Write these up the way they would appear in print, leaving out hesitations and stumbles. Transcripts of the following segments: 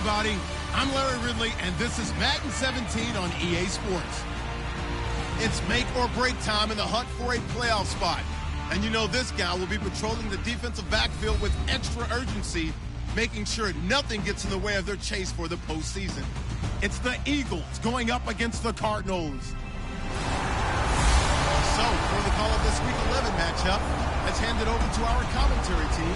everybody. I'm Larry Ridley, and this is Madden 17 on EA Sports. It's make or break time in the hunt for a playoff spot. And you know this guy will be patrolling the defensive backfield with extra urgency, making sure nothing gets in the way of their chase for the postseason. It's the Eagles going up against the Cardinals. So, for the call of this Week 11 matchup, let's hand it over to our commentary team,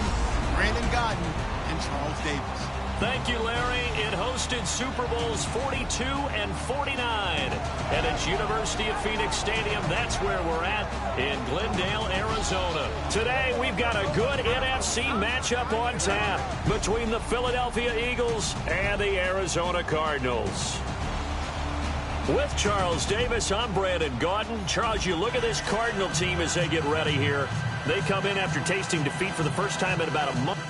Brandon Godden and Charles Davis. Thank you, Larry. It hosted Super Bowls 42 and 49. And it's University of Phoenix Stadium. That's where we're at in Glendale, Arizona. Today, we've got a good NFC matchup on tap between the Philadelphia Eagles and the Arizona Cardinals. With Charles Davis, I'm Brandon Gaudin. Charles, you look at this Cardinal team as they get ready here. They come in after tasting defeat for the first time in about a month.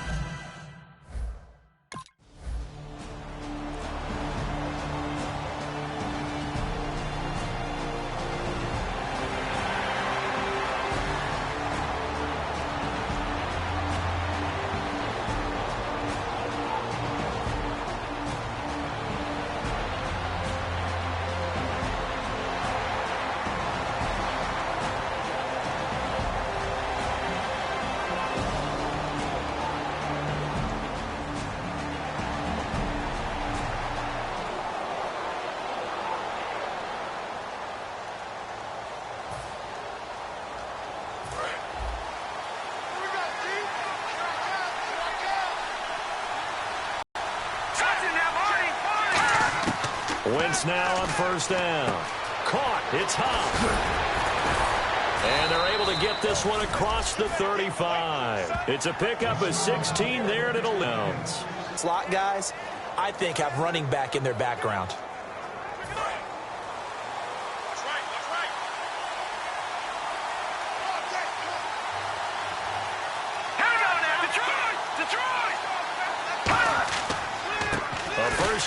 Wentz now on first down. Caught. It's Huff. And they're able to get this one across the 35. It's a pickup of 16 there, and it'll bounce. Slot guys, I think, have running back in their background.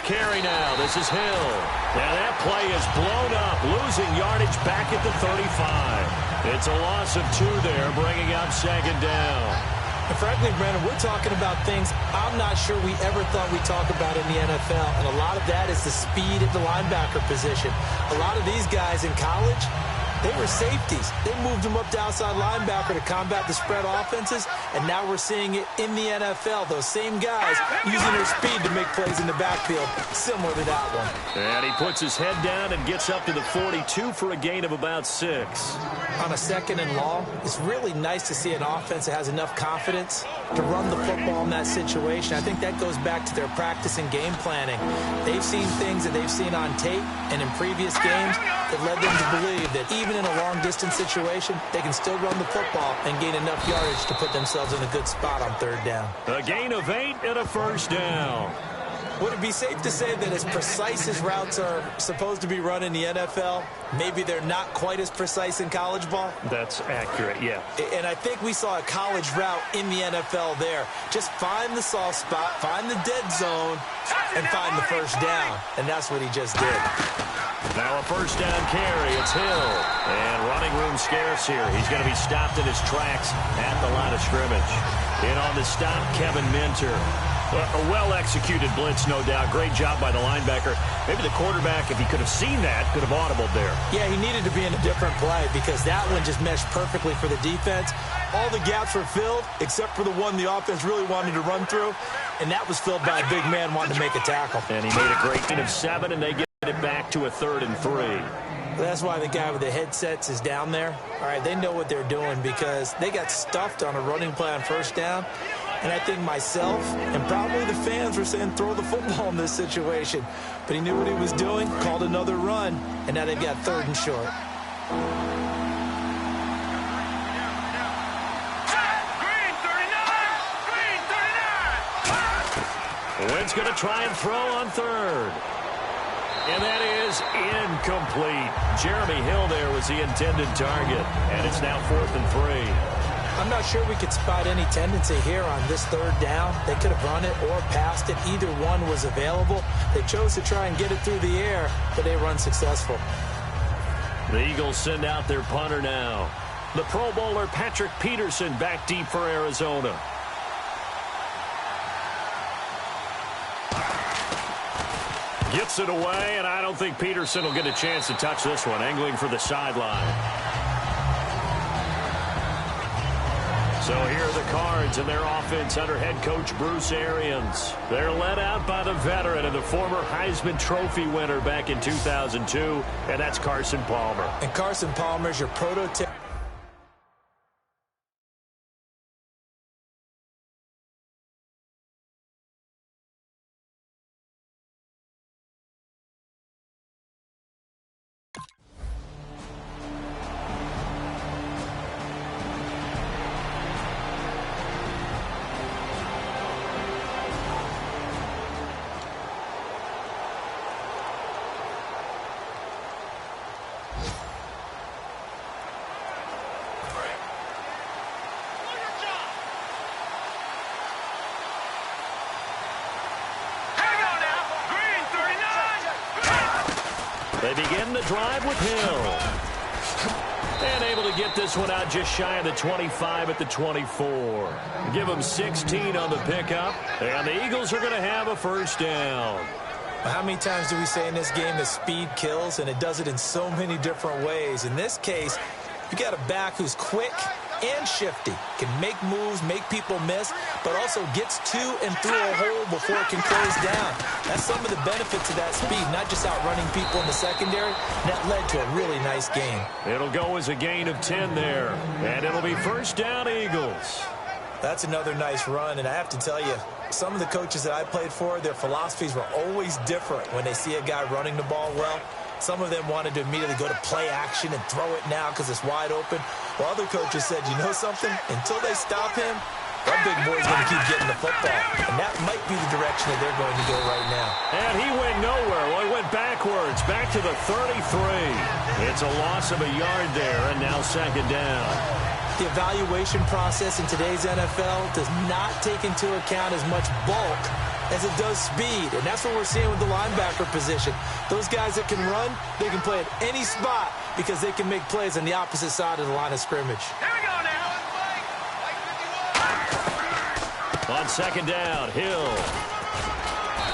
Carry now. This is Hill. Now that play is blown up, losing yardage back at the 35. It's a loss of 2 there, bringing up second down. And frankly, Brandon, we're talking about things I'm not sure we ever thought we'd talk about in the NFL, and a lot of that is the speed at the linebacker position. A lot of these guys in college, they were safeties. They moved them up to outside linebacker to combat the spread offenses, and now we're seeing it in the NFL. Those same guys using their speed to make plays in the backfield, similar to that one. And he puts his head down and gets up to the 42 for a gain of about 6. On a second and long, it's really nice to see an offense that has enough confidence to run the football in that situation. I think that goes back to their practice and game planning. They've seen things that they've seen on tape and in previous games that led them to believe that even in a long-distance situation, they can still run the football and gain enough yardage to put themselves in a good spot on third down. A gain of 8 and a first down. Would it be safe to say that as precise as routes are supposed to be run in the NFL, maybe they're not quite as precise in college ball? That's accurate, yeah. And I think we saw a college route in the NFL there. Just find the soft spot, find the dead zone, and find the first down. And that's what he just did. Now a first down carry. It's Hill. And running room scarce here. He's going to be stopped in his tracks at the line of scrimmage. In on the stop, Kevin Minter. A well-executed blitz, no doubt. Great job by the linebacker. Maybe the quarterback, if he could have seen that, could have audibled there. Yeah, he needed to be in a different play because that one just meshed perfectly for the defense. All the gaps were filled except for the one the offense really wanted to run through, and that was filled by a big man wanting to make a tackle. And he made a great gain of 7, and they get it back to a 3rd and 3. That's why the guy with the headsets is down there. All right, they know what they're doing because they got stuffed on a running play on first down. And I think myself and probably the fans were saying throw the football in this situation. But he knew what he was doing, called another run, and now they've got 3rd and short. Wentz going to try and throw on 3rd. And that is incomplete. Jeremy Hill there was the intended target. And it's now 4th and 3. I'm not sure we could spot any tendency here on this 3rd down. They could have run it or passed it. Either one was available. They chose to try and get it through the air, but they were unsuccessful. The Eagles send out their punter now. The Pro Bowler Patrick Peterson back deep for Arizona. Gets it away, and I don't think Peterson will get a chance to touch this one. Angling for the sideline. So here are the Cards and their offense under head coach Bruce Arians. They're led out by the veteran and the former Heisman Trophy winner back in 2002, and that's Carson Palmer. And Carson Palmer is your prototype. They begin the drive with Hill. And able to get this one out just shy of the 25 at the 24. Give them 16 on the pickup. And the Eagles are going to have a first down. How many times do we say in this game that speed kills, and it does it in so many different ways? In this case, you got a back who's quick and shifty, can make moves, make people miss, but also gets to and through a hole before it can close down. That's some of the benefits of that speed, not just outrunning people in the secondary. That led to a really nice gain. It'll go as a gain of 10 there, and it'll be first down Eagles. That's another nice run, and I have to tell you, some of the coaches that I played for, their philosophies were always different when they see a guy running the ball well. Some of them wanted to immediately go to play action and throw it now because it's wide open. While other coaches said, you know something? Until they stop him, that big boy's going to keep getting the football. And that might be the direction that they're going to go right now. And he went nowhere. Well, he went backwards, back to the 33. It's a loss of a yard there, and now second down. The evaluation process in today's NFL does not take into account as much bulk as it does speed, and that's what we're seeing with the linebacker position. Those guys that can run, they can play at any spot because they can make plays on the opposite side of the line of scrimmage. Here we go now. On second down, Hill.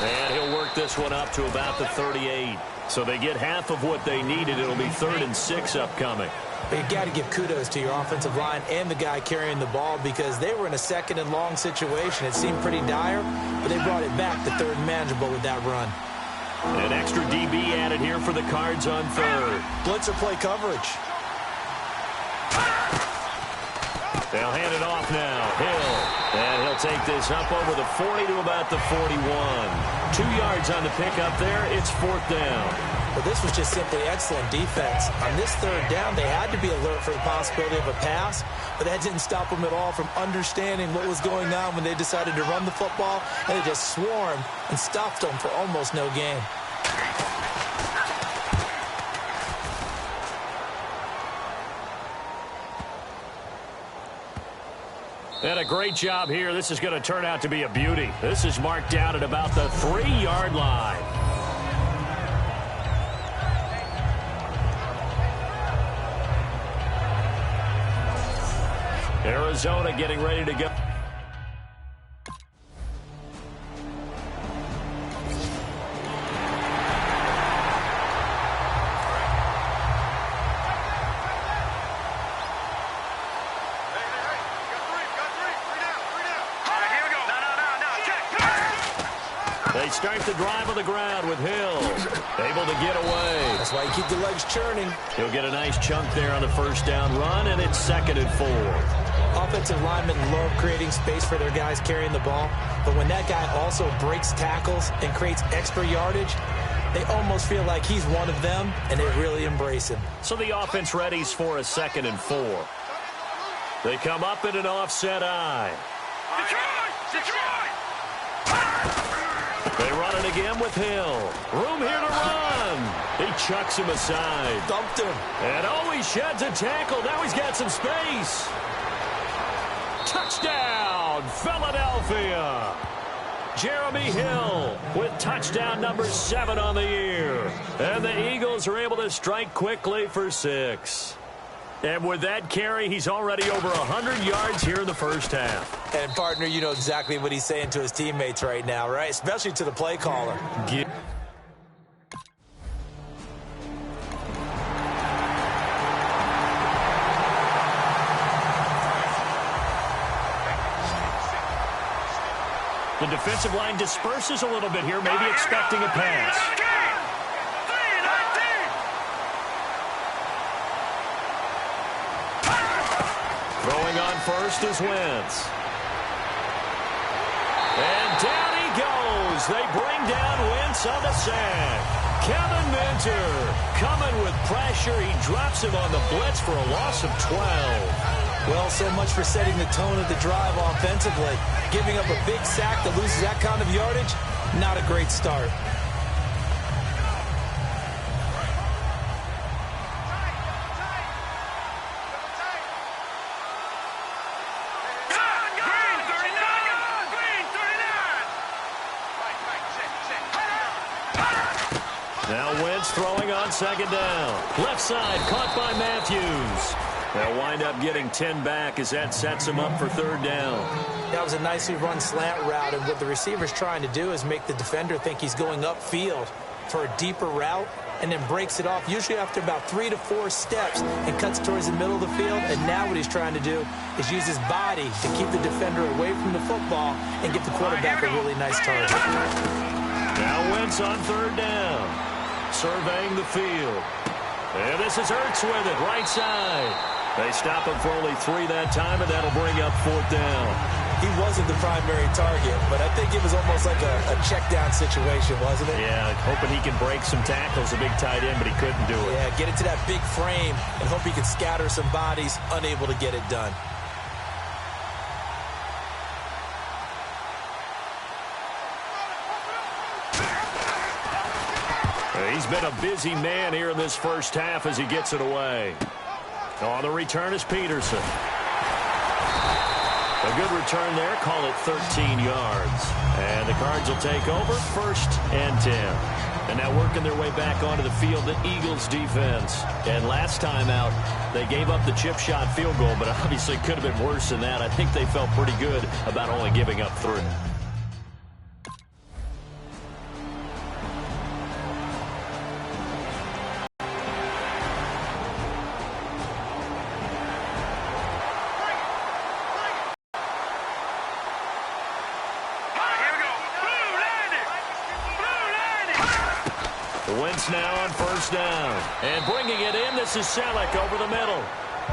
And he'll work this one up to about the 38. So they get half of what they needed. It'll be 3rd and 6 upcoming. But you got to give kudos to your offensive line and the guy carrying the ball because they were in a 2nd and long situation. It seemed pretty dire, but they brought it back to 3rd and manageable with that run. An extra DB added here for the Cards on 3rd. Blitzer play coverage. They'll hand it off now. Hill. And he'll take this up over the 40 to about the 41. 2 yards on the pickup there. It's 4th down. Well, this was just simply excellent defense. On this 3rd down, they had to be alert for the possibility of a pass, but that didn't stop them at all from understanding what was going on when they decided to run the football, and they just swarmed and stopped them for almost no gain. And a great job here. This is going to turn out to be a beauty. This is marked down at about the 3-yard line. Arizona getting ready to go. They start the drive on the ground with Hill. Able to get away. That's why you keep the legs churning. He'll get a nice chunk there on the first down run, and it's 2nd and 4. Offensive linemen love creating space for their guys carrying the ball, but when that guy also breaks tackles and creates extra yardage, they almost feel like he's one of them, and they really embrace him. So the offense readies for a 2nd and 4. They come up in an offset eye. Detroit! They run it again with Hill. Room here to run. He chucks him aside. Dumped him. And oh, he sheds a tackle. Now he's got some space. Touchdown, Philadelphia. Jeremy Hill with touchdown number 7 on the year. And the Eagles are able to strike quickly for 6. And with that carry, he's already over 100 yards here in the first half. And, partner, you know exactly what he's saying to his teammates right now, right? Especially to the play caller. The defensive line disperses a little bit here, maybe expecting a pass. Throwing on first is Wentz. And down he goes. They bring down Wentz on the sack. Kevin Minter coming with pressure. He drops him on the blitz for a loss of 12. Well, so much for setting the tone of the drive offensively. Giving up a big sack that loses that kind of yardage, not a great start. Now Wentz throwing on second down. Left side caught by Matthews. They'll wind up getting 10 back as that sets him up for third down. That was a nicely run slant route, and what the receiver's trying to do is make the defender think he's going upfield for a deeper route and then breaks it off, usually after about 3 to 4 steps, and cuts towards the middle of the field. And now what he's trying to do is use his body to keep the defender away from the football and give the quarterback a really nice target. Now Wentz on third down. Surveying the field. And this is Ertz with it, right side. They stop him for only 3 that time, and that'll bring up fourth down. He wasn't the primary target, but I think it was almost like a check-down situation, wasn't it? Yeah, hoping he can break some tackles, a big tight end, but he couldn't do it. Yeah, get into that big frame and hope he can scatter some bodies, unable to get it done. He's been a busy man here in this first half as he gets it away. On the return is Peterson. A good return there. Call it 13 yards. And the Cards will take over first and 10. And now working their way back onto the field, the Eagles defense. And last time out, they gave up the chip shot field goal, but obviously could have been worse than that. I think they felt pretty good about only giving up 3. Wentz now on first down. And bringing it in, this is Selleck over the middle.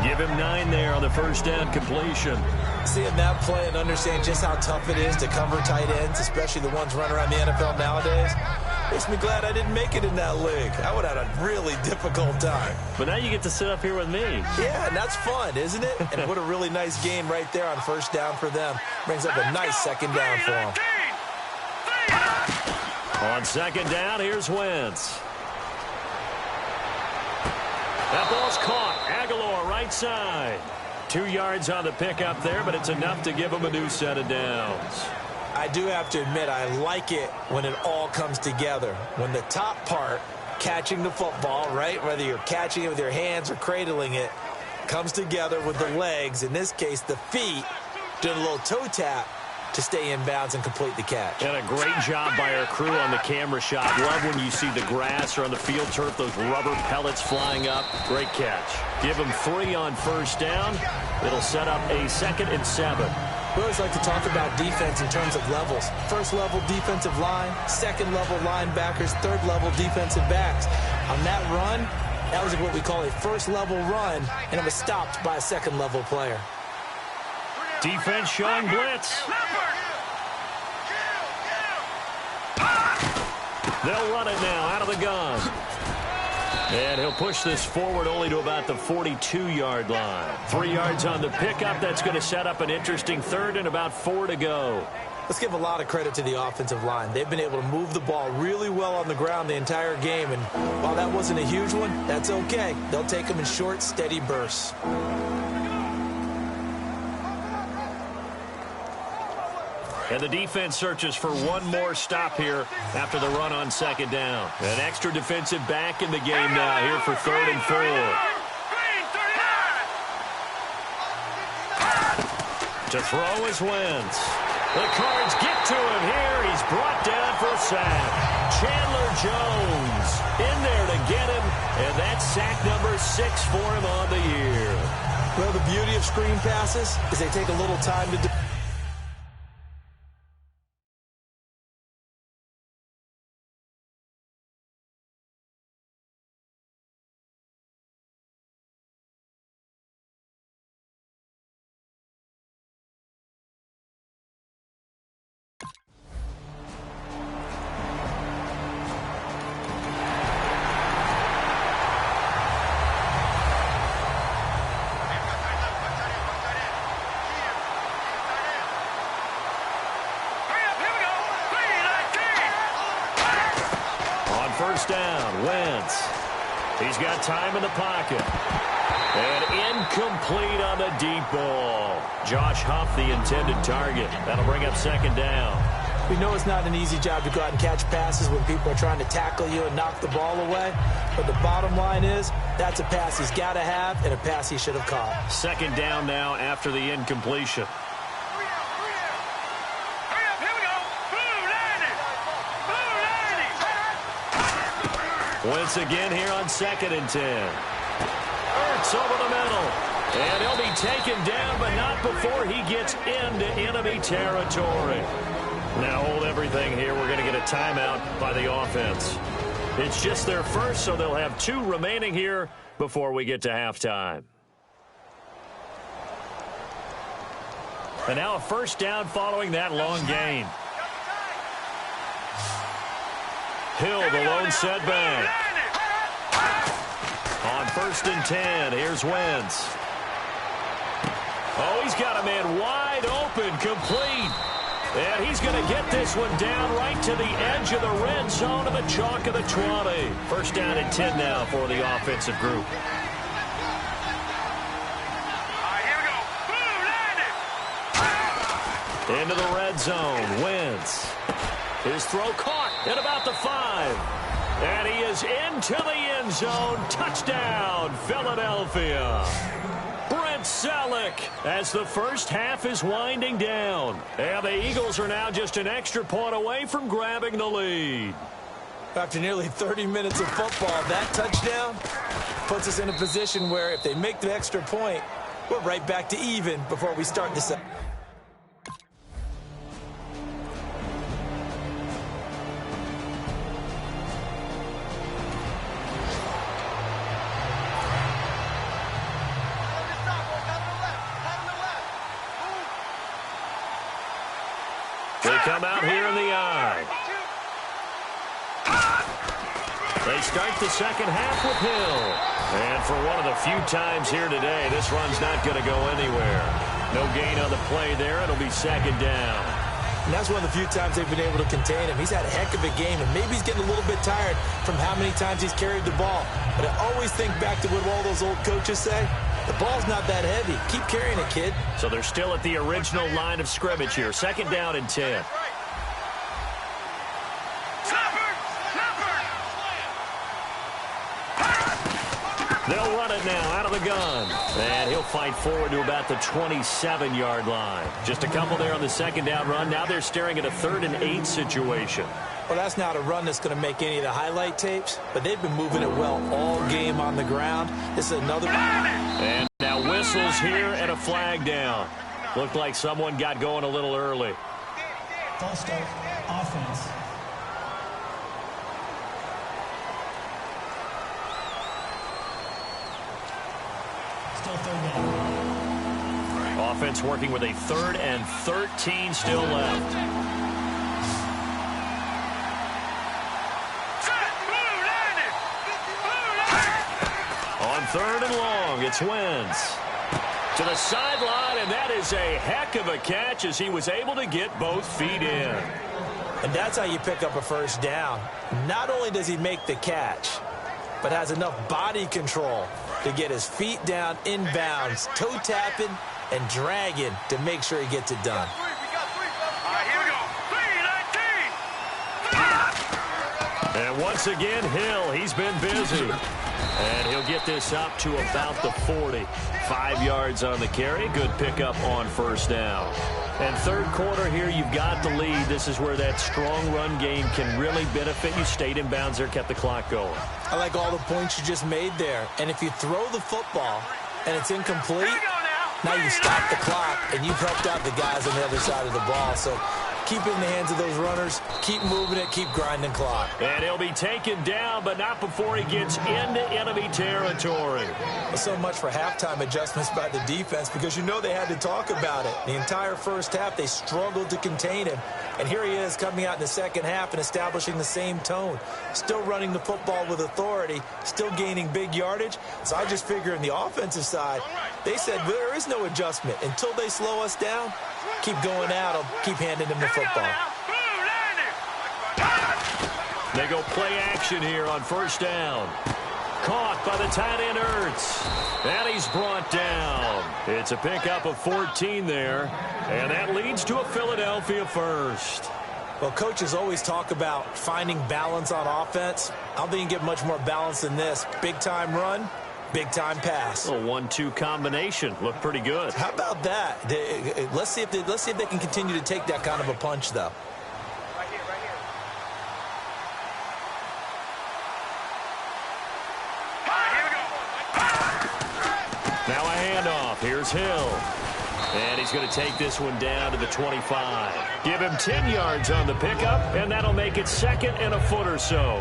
Give him 9 there on the first down completion. Seeing that play and understand just how tough it is to cover tight ends, especially the ones running around the NFL nowadays, makes me glad I didn't make it in that league. I would have had a really difficult time. But now you get to sit up here with me. Yeah, and that's fun, isn't it? And what a really nice game right there on first down for them. Brings up a nice second down for them. On second down, here's Wentz. That ball's caught. Aguilar right side. 2 yards on the pickup there, but it's enough to give him a new set of downs. I do have to admit, I like it when it all comes together. When the top part, catching the football, right, whether you're catching it with your hands or cradling it, comes together with the legs, in this case the feet, doing a little toe tap to stay in bounds and complete the catch. And a great job by our crew on the camera shot. Love when you see the grass or on the field turf, those rubber pellets flying up. Great catch. Give him 3 on first down. It'll set up a 2nd and 7. We always like to talk about defense in terms of levels. First level defensive line, second level linebackers, third level defensive backs. On that run, that was what we call a first level run, and it was stopped by a second level player. Defense showing blitz. They'll run it now out of the gun. And he'll push this forward only to about the 42-yard line. 3 yards on the pickup. That's going to set up an interesting 3rd and about 4 to go. Let's give a lot of credit to the offensive line. They've been able to move the ball really well on the ground the entire game. And while that wasn't a huge one, that's okay. They'll take them in short, steady bursts. And the defense searches for one more stop here after the run on second down. An extra defensive back in the game now here for 3rd and 4. To throw is Wentz. The Cards get to him here. He's brought down for a sack. Chandler Jones in there to get him. And that's sack number 6 for him on the year. Well, the beauty of screen passes is they take a little time to first down. Wentz. He's got time in the pocket. And incomplete on the deep ball. Josh Huff, the intended target. That'll bring up second down. We know it's not an easy job to go out and catch passes when people are trying to tackle you and knock the ball away. But the bottom line is, that's a pass he's got to have and a pass he should have caught. Second down now after the incompletion. Once again here on 2nd and 10. Ertz over the middle. And he'll be taken down, but not before he gets into enemy territory. Now hold everything here. We're going to get a timeout by the offense. It's just their first, so they'll have 2 remaining here before we get to halftime. And now a first down following that long gain. Hill, the lone setback. On 1st and 10, here's Wentz. Oh, he's got a man wide open, complete. And he's going to get this one down right to the edge of the red zone of the chalk of the 20. First down and 10 now for the offensive group. Into the red zone, Wentz. His throw caught at about the 5. And he is into the end zone. Touchdown, Philadelphia. Brent Selleck as the first half is winding down. And the Eagles are now just an extra point away from grabbing the lead. After nearly 30 minutes of football, that touchdown puts us in a position where if they make the extra point, we're right back to even before we start this up. They come out here in the eye. They start the second half with Hill. And for one of the few times here today, this run's not going to go anywhere. No gain on the play there. It'll be second down. And that's one of the few times they've been able to contain him. He's had a heck of a game, and maybe he's getting a little bit tired from how many times he's carried the ball. But I always think back to what all those old coaches say. The ball's not that heavy. Keep carrying it, kid. So they're still at the original line of scrimmage here. Second down and 10. They'll run it now out of the gun. And he'll fight forward to about the 27-yard line. Just a couple there on the second down run. Now they're staring at a 3rd and 8 situation. Well, that's not a run that's going to make any of the highlight tapes, but they've been moving it well all game on the ground. This is another. And now whistles here and a flag down. Looked like someone got going a little early. False start, offense. Still 3rd down. Offense working with a 3rd and 13 still left. On 3rd and long, it's Wentz. To the sideline, and that is a heck of a catch as he was able to get both feet in. And that's how you pick up a first down. Not only does he make the catch, but has enough body control to get his feet down inbounds, toe tapping and dragging to make sure he gets it done. And once again, Hill, he's been busy. And he'll get this up to about the 40. 5 yards on the carry. Good pickup on first down. And third quarter here, you've got the lead. This is where that strong run game can really benefit you. Stayed in bounds there, kept the clock going. I like all the points you just made there. And if you throw the football and it's incomplete, now you stop the clock and you've helped out the guys on the other side of the ball. So keep it in the hands of those runners. Keep moving it. Keep grinding clock. And he'll be taken down, but not before he gets into enemy territory. Well, so much for halftime adjustments by the defense because you know they had to talk about it. The entire first half, they struggled to contain him. And here he is coming out in the second half and establishing the same tone. Still running the football with authority. Still gaining big yardage. So I just figure in the offensive side, they said there is no adjustment. Until they slow us down, keep going out. I'll keep handing them the football. They go play action here on first down. Caught by the tight end Ertz. And he's brought down. It's a pickup of 14 there. And that leads to a Philadelphia first. Well, coaches always talk about finding balance on offense. I don't think you can get much more balance than this. Big-time run, big-time pass. A 1-2 combination. Looked pretty good. How about that? Let's see if they can continue to take that kind of a punch, though. Now a handoff. Here's Hill. And he's going to take this one down to the 25. Give him 10 yards on the pickup, and that'll make it second and a foot or so.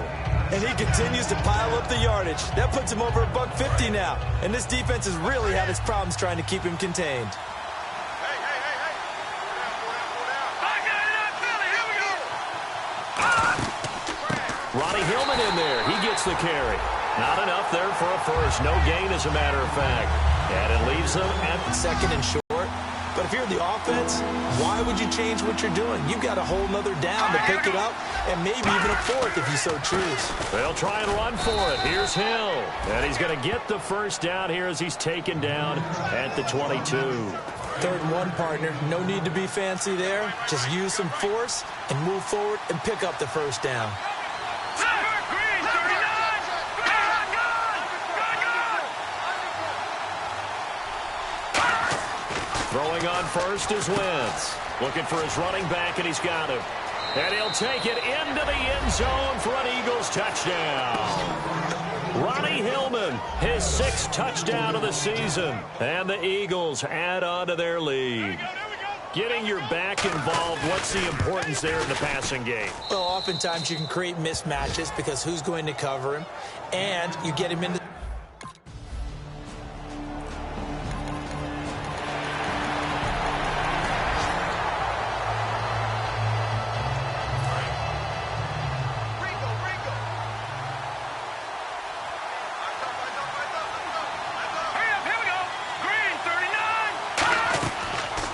And he continues to pile up the yardage. That puts him over $150 now. And this defense has really had its problems trying to keep him contained. Ronnie Hillman in there. He gets the carry. Not enough there for a first. No gain, as a matter of fact. And it leaves them at second and short. But if you're the offense, why would you change what you're doing? You've got a whole nother down to pick it up, and maybe even a fourth if you so choose. They'll try and run for it. Here's Hill. And he's going to get the first down here as he's taken down at the 22. 3rd and 1, partner. No need to be fancy there. Just use some force and move forward and pick up the first down. Throwing on first is Wentz. Looking for his running back, and he's got him. And he'll take it into the end zone for an Eagles touchdown. Ronnie Hillman, his 6th touchdown of the season. And the Eagles add on to their lead. Getting your back involved, what's the importance there in the passing game? Well, oftentimes you can create mismatches because who's going to cover him, and you get him into...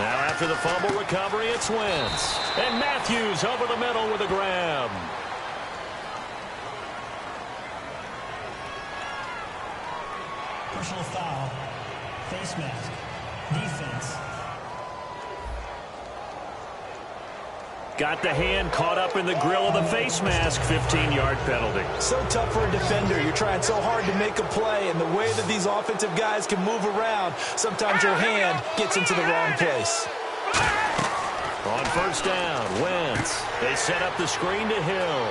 After the fumble recovery, it's Wentz. And Matthews over the middle with a grab. Personal foul. Face mask. Defense. Got the hand caught up in the grill of the face mask. 15-yard penalty. So tough for a defender. You're trying so hard to make a play, and the way that these offensive guys can move around, sometimes your hand gets into the wrong place. On first down, Wentz. They set up the screen to Hill.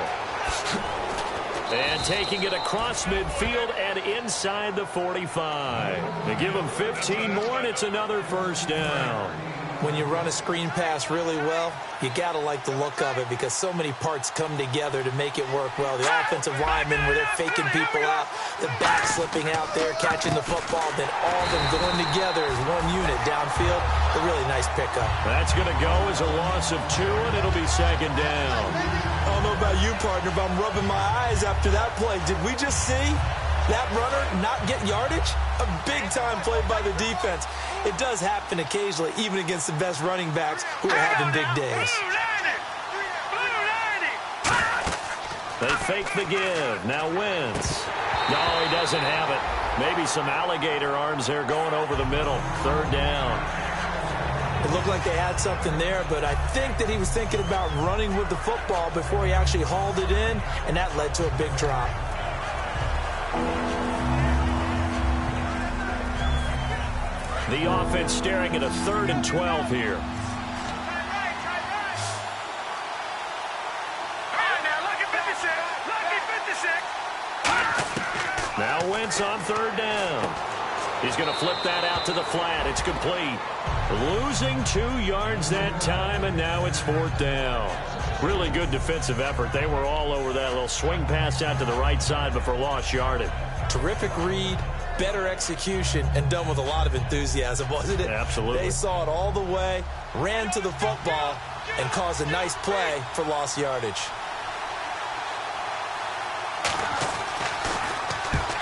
And taking it across midfield and inside the 45. They give him 15 more, and it's another first down. When you run a screen pass really well, you got to like the look of it because so many parts come together to make it work well. The offensive linemen, where they're faking people out, the back slipping out there, catching the football, then all of them going together as one unit downfield. A really nice pickup. That's going to go as a loss of 2, and it'll be second down. I don't know about you, partner, but I'm rubbing my eyes after that play. Did we just see that runner not get yardage? A big-time play by the defense. It does happen occasionally, even against the best running backs who are having big days. They fake the give. Now Wentz. No, he doesn't have it. Maybe some alligator arms there going over the middle. 3rd down. It looked like they had something there, but I think that he was thinking about running with the football before he actually hauled it in, and that led to a big drop. The offense staring at a 3rd and 12 here. Now Wentz on 3rd down. He's going to flip that out to the flat. It's complete. Losing 2 yards that time, and now it's 4th down. Really good defensive effort. They were all over that little swing pass out to the right side before lost yardage. Terrific read, better execution, and done with a lot of enthusiasm, wasn't it? Absolutely. They saw it all the way, ran to the football, and caused a nice play for lost yardage.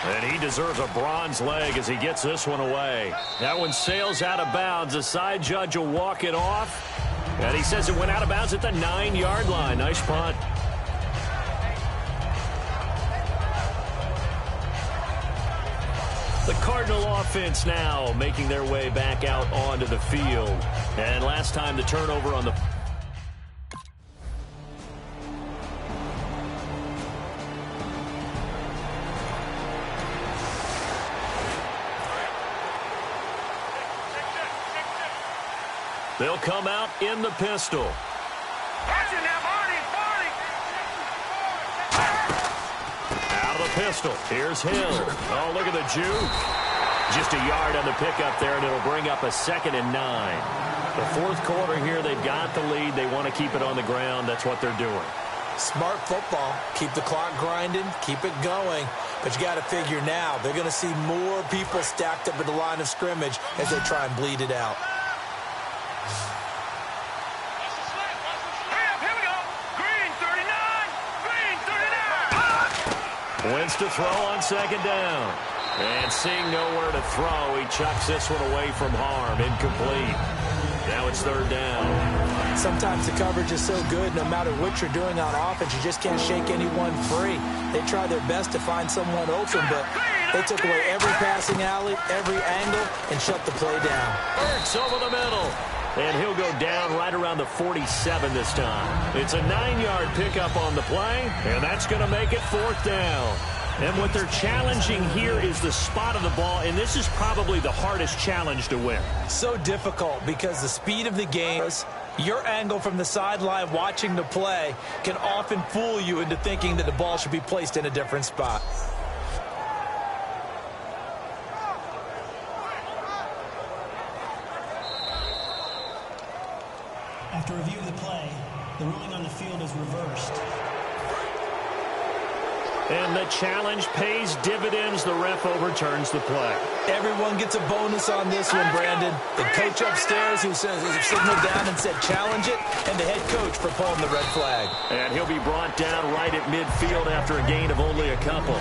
And he deserves a bronze leg as he gets this one away. That one sails out of bounds. The side judge will walk it off. And he says it went out of bounds at the 9-yard line. Nice punt. The Cardinal offense now making their way back out onto the field. And last time the turnover on the... They'll come out in the pistol. Out of the pistol. Here's Hill. Oh, look at the juke. Just a yard on the pickup there, and it'll bring up a 2nd and 9. The fourth quarter here, they've got the lead. They want to keep it on the ground. That's what they're doing. Smart football. Keep the clock grinding. Keep it going. But you got to figure now, they're going to see more people stacked up at the line of scrimmage as they try and bleed it out. Wins to throw on 2nd down. And seeing nowhere to throw, he chucks this one away from harm. Incomplete. Now it's 3rd down. Sometimes the coverage is so good, no matter what you're doing on offense, you just can't shake anyone free. They try their best to find someone open, but they took away every passing alley, every angle, and shut the play down. Burks over the middle. And he'll go down right around the 47 this time. It's a 9-yard pickup on the play, and that's going to make it 4th down. And what they're challenging here is the spot of the ball, and this is probably the hardest challenge to win. So difficult because the speed of the game, your angle from the sideline watching the play can often fool you into thinking that the ball should be placed in a different spot. After review of the play, the ruling on the field is reversed. And the challenge pays dividends. The ref overturns the play. Everyone gets a bonus on this one, Brandon. The coach upstairs who says signaled down and said challenge it, and the head coach for pulling the red flag. And he'll be brought down right at midfield after a gain of only a couple.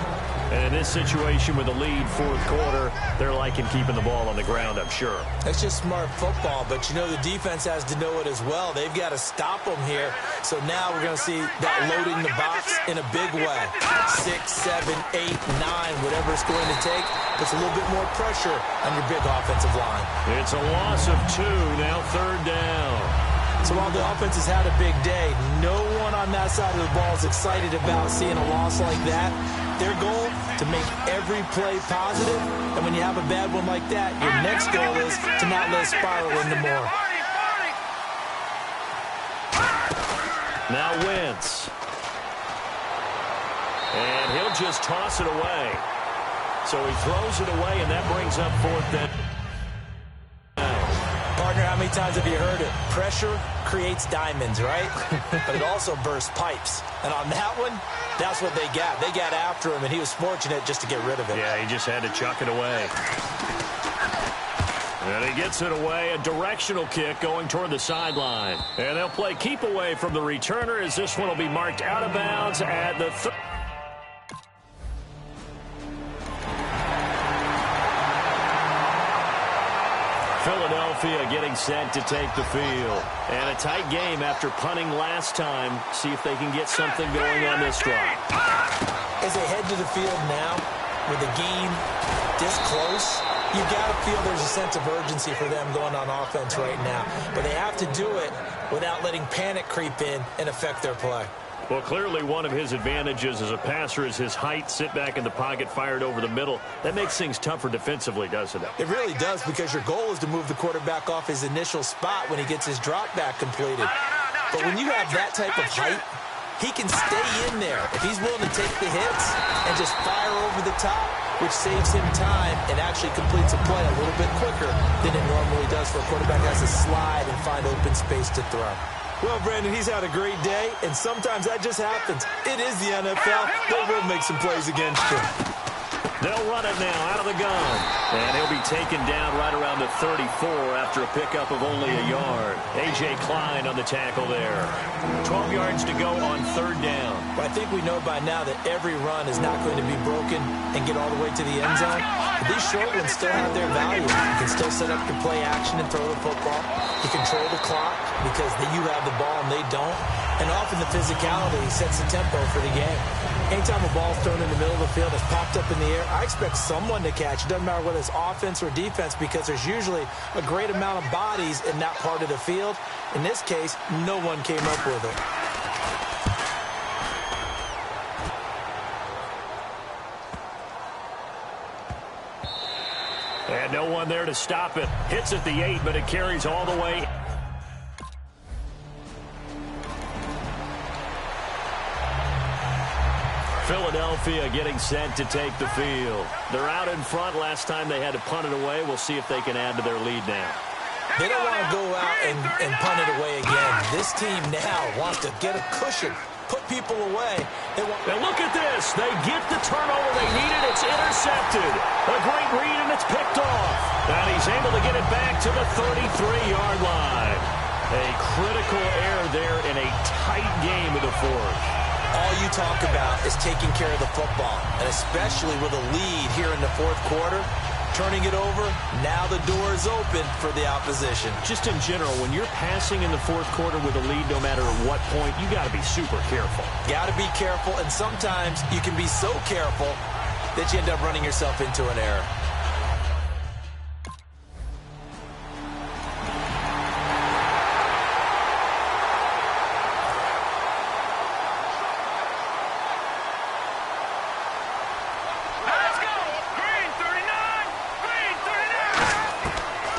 And in this situation with a lead 4th quarter, they're liking keeping the ball on the ground, I'm sure. That's just smart football, but you know the defense has to know it as well. They've got to stop them here. So now we're going to see that loading the box in a big way. 6, 7, 8, 9, whatever it's going to take, puts a little bit more pressure on your big offensive line. It's a loss of 2, now 3rd down. So while the offense has had a big day, no one on that side of the ball is excited about seeing a loss like that. Their goal, to make every play positive, and when you have a bad one like that, your next goal is to not let it spiral into more. Now Wentz. And he'll just toss it away. So he throws it away, and that brings up 4th down. Partner, how many times have you heard it? Pressure creates diamonds, right? But it also bursts pipes. And on that one, that's what they got. They got after him, and he was fortunate just to get rid of it. Yeah, he just had to chuck it away. And he gets it away, a directional kick going toward the sideline. And they'll play keep away from the returner as this one will be marked out of bounds at the Philadelphia getting set to take the field. And a tight game after punting last time. See if they can get something going on this drive. As they head to the field now, with the game this close, you got to feel there's a sense of urgency for them going on offense right now. But they have to do it without letting panic creep in and affect their play. Well, clearly one of his advantages as a passer is his height, sit back in the pocket, fired over the middle. That makes things tougher defensively, doesn't it? It really does, because your goal is to move the quarterback off his initial spot when he gets his drop back completed. But when you have that type of height, he can stay in there if he's willing to take the hits and just fire over the top, which saves him time and actually completes a play a little bit quicker than it normally does for a quarterback that has to slide and find open space to throw. Well, Brandon, he's had a great day, and sometimes that just happens. It is the NFL. They will make some plays against you. They'll run it now out of the gun. And he'll be taken down right around the 34 after a pickup of only a yard. A.J. Klein on the tackle there. 12 yards to go on 3rd down. Well, I think we know by now that every run is not going to be broken and get all the way to the end zone. But these short ones still have their value. You can still set up your play action and throw the football. You control the clock because you have the ball and they don't. And often the physicality sets the tempo for the game. Anytime a ball's thrown in the middle of the field, it's popped up in the air, I expect someone to catch. It doesn't matter whether it's offense or defense, because there's usually a great amount of bodies in that part of the field. In this case, no one came up with it. And no one there to stop it. Hits at the 8, but it carries all the way. Philadelphia getting set to take the field. They're out in front. Last time they had to punt it away. We'll see if they can add to their lead now. They don't want to go out and punt it away again. This team now wants to get a cushion, put people away. And look at this. They get the turnover they needed. It's intercepted. A great read, and it's picked off. And he's able to get it back to the 33-yard line. A critical error there in a tight game of the fourth. All you talk about is taking care of the football, and especially with a lead here in the fourth quarter, turning it over, now the door is open for the opposition. Just in general, when you're passing in the fourth quarter with a lead, no matter at what point, you got to be super careful. Got to be careful, and sometimes you can be so careful that you end up running yourself into an error.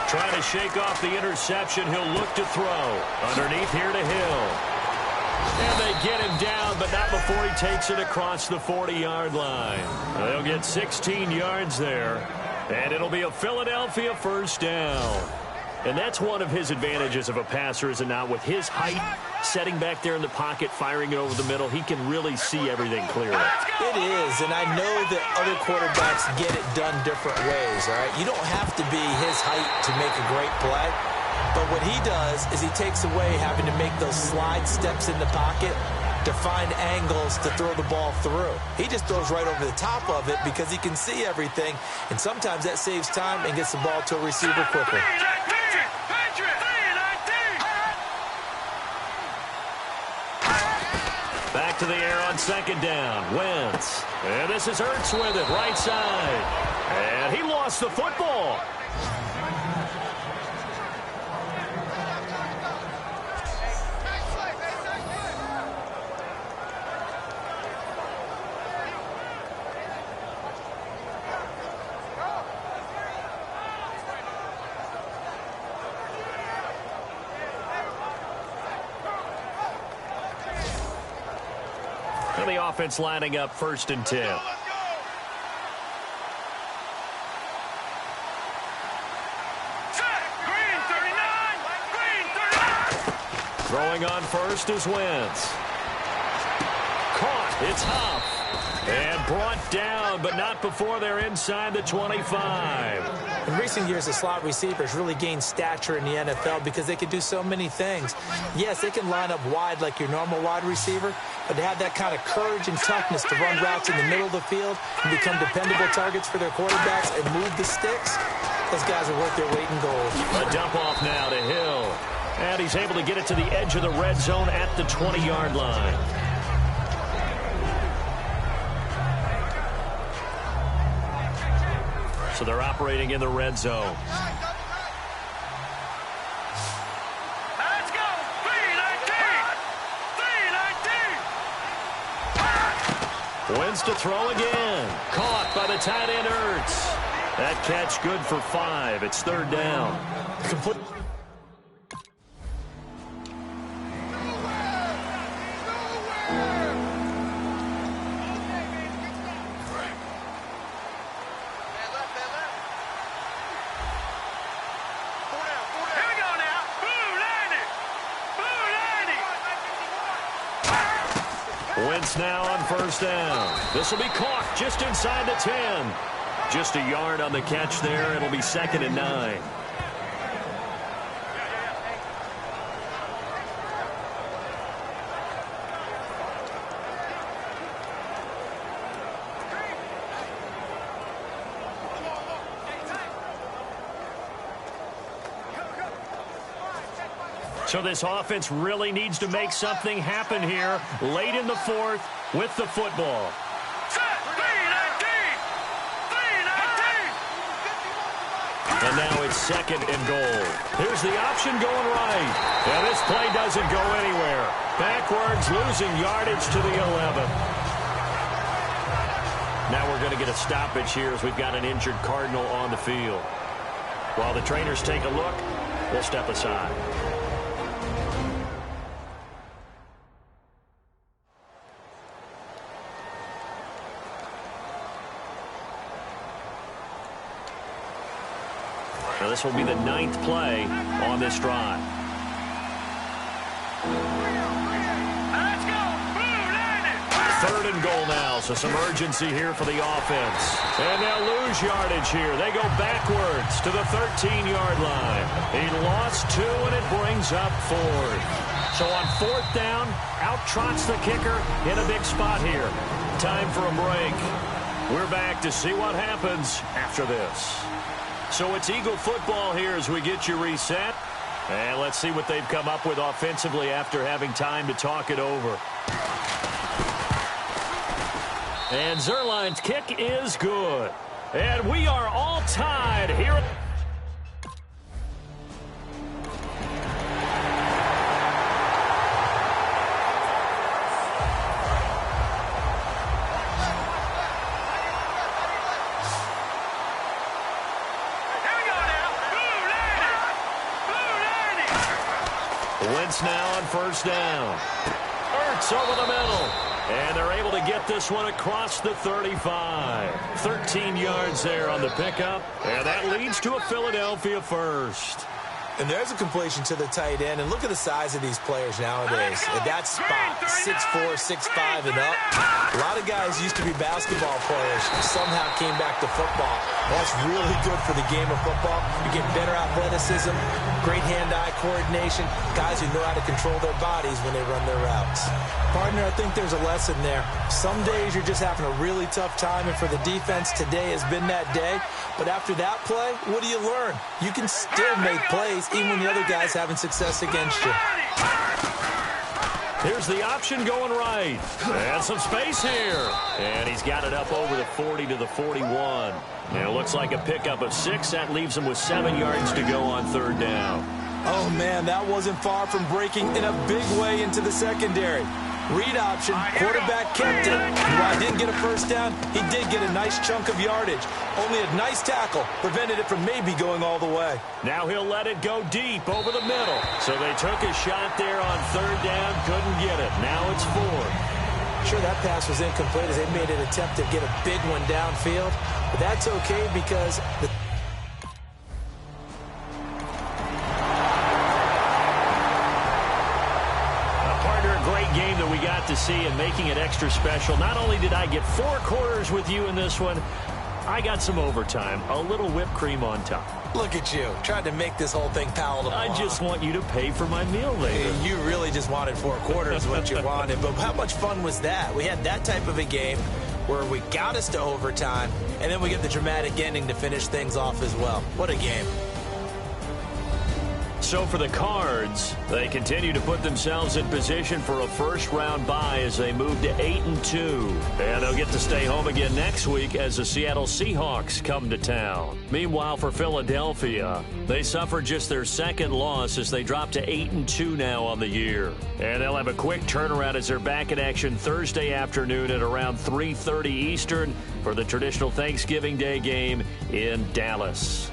Trying to shake off the interception. He'll look to throw. Underneath here to Hill. And they get him down, but not before he takes it across the 40-yard line. They'll get 16 yards there. And it'll be a Philadelphia first down. And that's one of his advantages of a passer, is it not? With his height, setting back there in the pocket, firing it over the middle, he can really see everything clearly. It is, and I know that other quarterbacks get it done different ways, all right? You don't have to be his height to make a great play, but what he does is he takes away having to make those slide steps in the pocket to find angles to throw the ball through. He just throws right over the top of it because he can see everything, and sometimes that saves time and gets the ball to a receiver quicker. Back to the air on second down. Wentz. And this is Ertz with it, right side. And he lost the football. And the offense lining up 1st and 10. Throwing on first is Wentz. Caught. It's Huff. And brought down, but not before they're inside the 25. In recent years, the slot receivers really gained stature in the NFL because they can do so many things. Yes, they can line up wide like your normal wide receiver, but they have that kind of courage and toughness to run routes in the middle of the field and become dependable targets for their quarterbacks and move the sticks. Those guys are worth their weight in gold. A dump off now to Hill. And he's able to get it to the edge of the red zone at the 20-yard line. So they're operating in the red zone. Let's go! 3-19! Wins to throw again. Caught by the tight end Ertz. That catch good for 5. It's 3rd down. Complete. Wentz now on 1st down. This will be caught just inside the 10. Just a yard on the catch there. It'll be 2nd and 9. So this offense really needs to make something happen here late in the fourth with the football. And now it's second and goal. Here's the option going right. And this play doesn't go anywhere. Backwards, losing yardage to the 11. Now we're going to get a stoppage here as we've got an injured Cardinal on the field. While the trainers take a look, we'll step aside. Now this will be the 9th play on this drive. Let's go. Third and goal now, so some urgency here for the offense. And they'll lose yardage here. They go backwards to the 13-yard line. He lost 2, and it brings up 4th. So on 4th down, out trots the kicker in a big spot here. Time for a break. We're back to see what happens after this. So it's Eagle football here as we get you reset. And let's see what they've come up with offensively after having time to talk it over. And Zerline's kick is good. And we are all tied here. Wentz now on first down. Ertz over the middle. And they're able to get this one across the 35. 13 yards there on the pickup. And that leads to a Philadelphia first. And there's a completion to the tight end. And look at the size of these players nowadays. At that spot, 6'4", 6'5", and up. A lot of guys used to be basketball players, somehow came back to football. That's really good for the game of football. You get better athleticism, great hand-eye coordination, guys who know how to control their bodies when they run their routes. Partner, I think there's a lesson there. Some days you're just having a really tough time, and for the defense, today has been that day. But after that play, what do you learn? You can still make plays even when the other guy's having success against you. Here's the option going right. And some space here. And he's got it up over the 40 to the 41. And it looks like a pickup of 6. That leaves him with 7 yards to go on third down. Oh, man, that wasn't far from breaking in a big way into the secondary. Read option, quarterback kept it. And while he didn't get a first down, he did get a nice chunk of yardage. Only a nice tackle prevented it from maybe going all the way. Now he'll let it go deep over the middle. So they took a shot there on third down, couldn't get it. Now it's 4. Sure, that pass was incomplete as they made an attempt to get a big one downfield. But that's okay because the game that we got to see and making it extra special. Not only did I get 4 quarters with you in this one, I got some overtime, a little whipped cream on top. Look at you, trying to make this whole thing palatable. I just want you to pay for my meal later. You really just wanted 4 quarters, what you wanted. But how much fun was that? We had that type of a game where we got us to overtime, and then we get the dramatic ending to finish things off as well. What a game. So for the Cards, they continue to put themselves in position for a first-round bye as they move to 8-2. And they'll get to stay home again next week as the Seattle Seahawks come to town. Meanwhile, for Philadelphia, they suffered just their 2nd loss as they drop to 8-2 now on the year. And they'll have a quick turnaround as they're back in action Thursday afternoon at around 3:30 Eastern for the traditional Thanksgiving Day game in Dallas.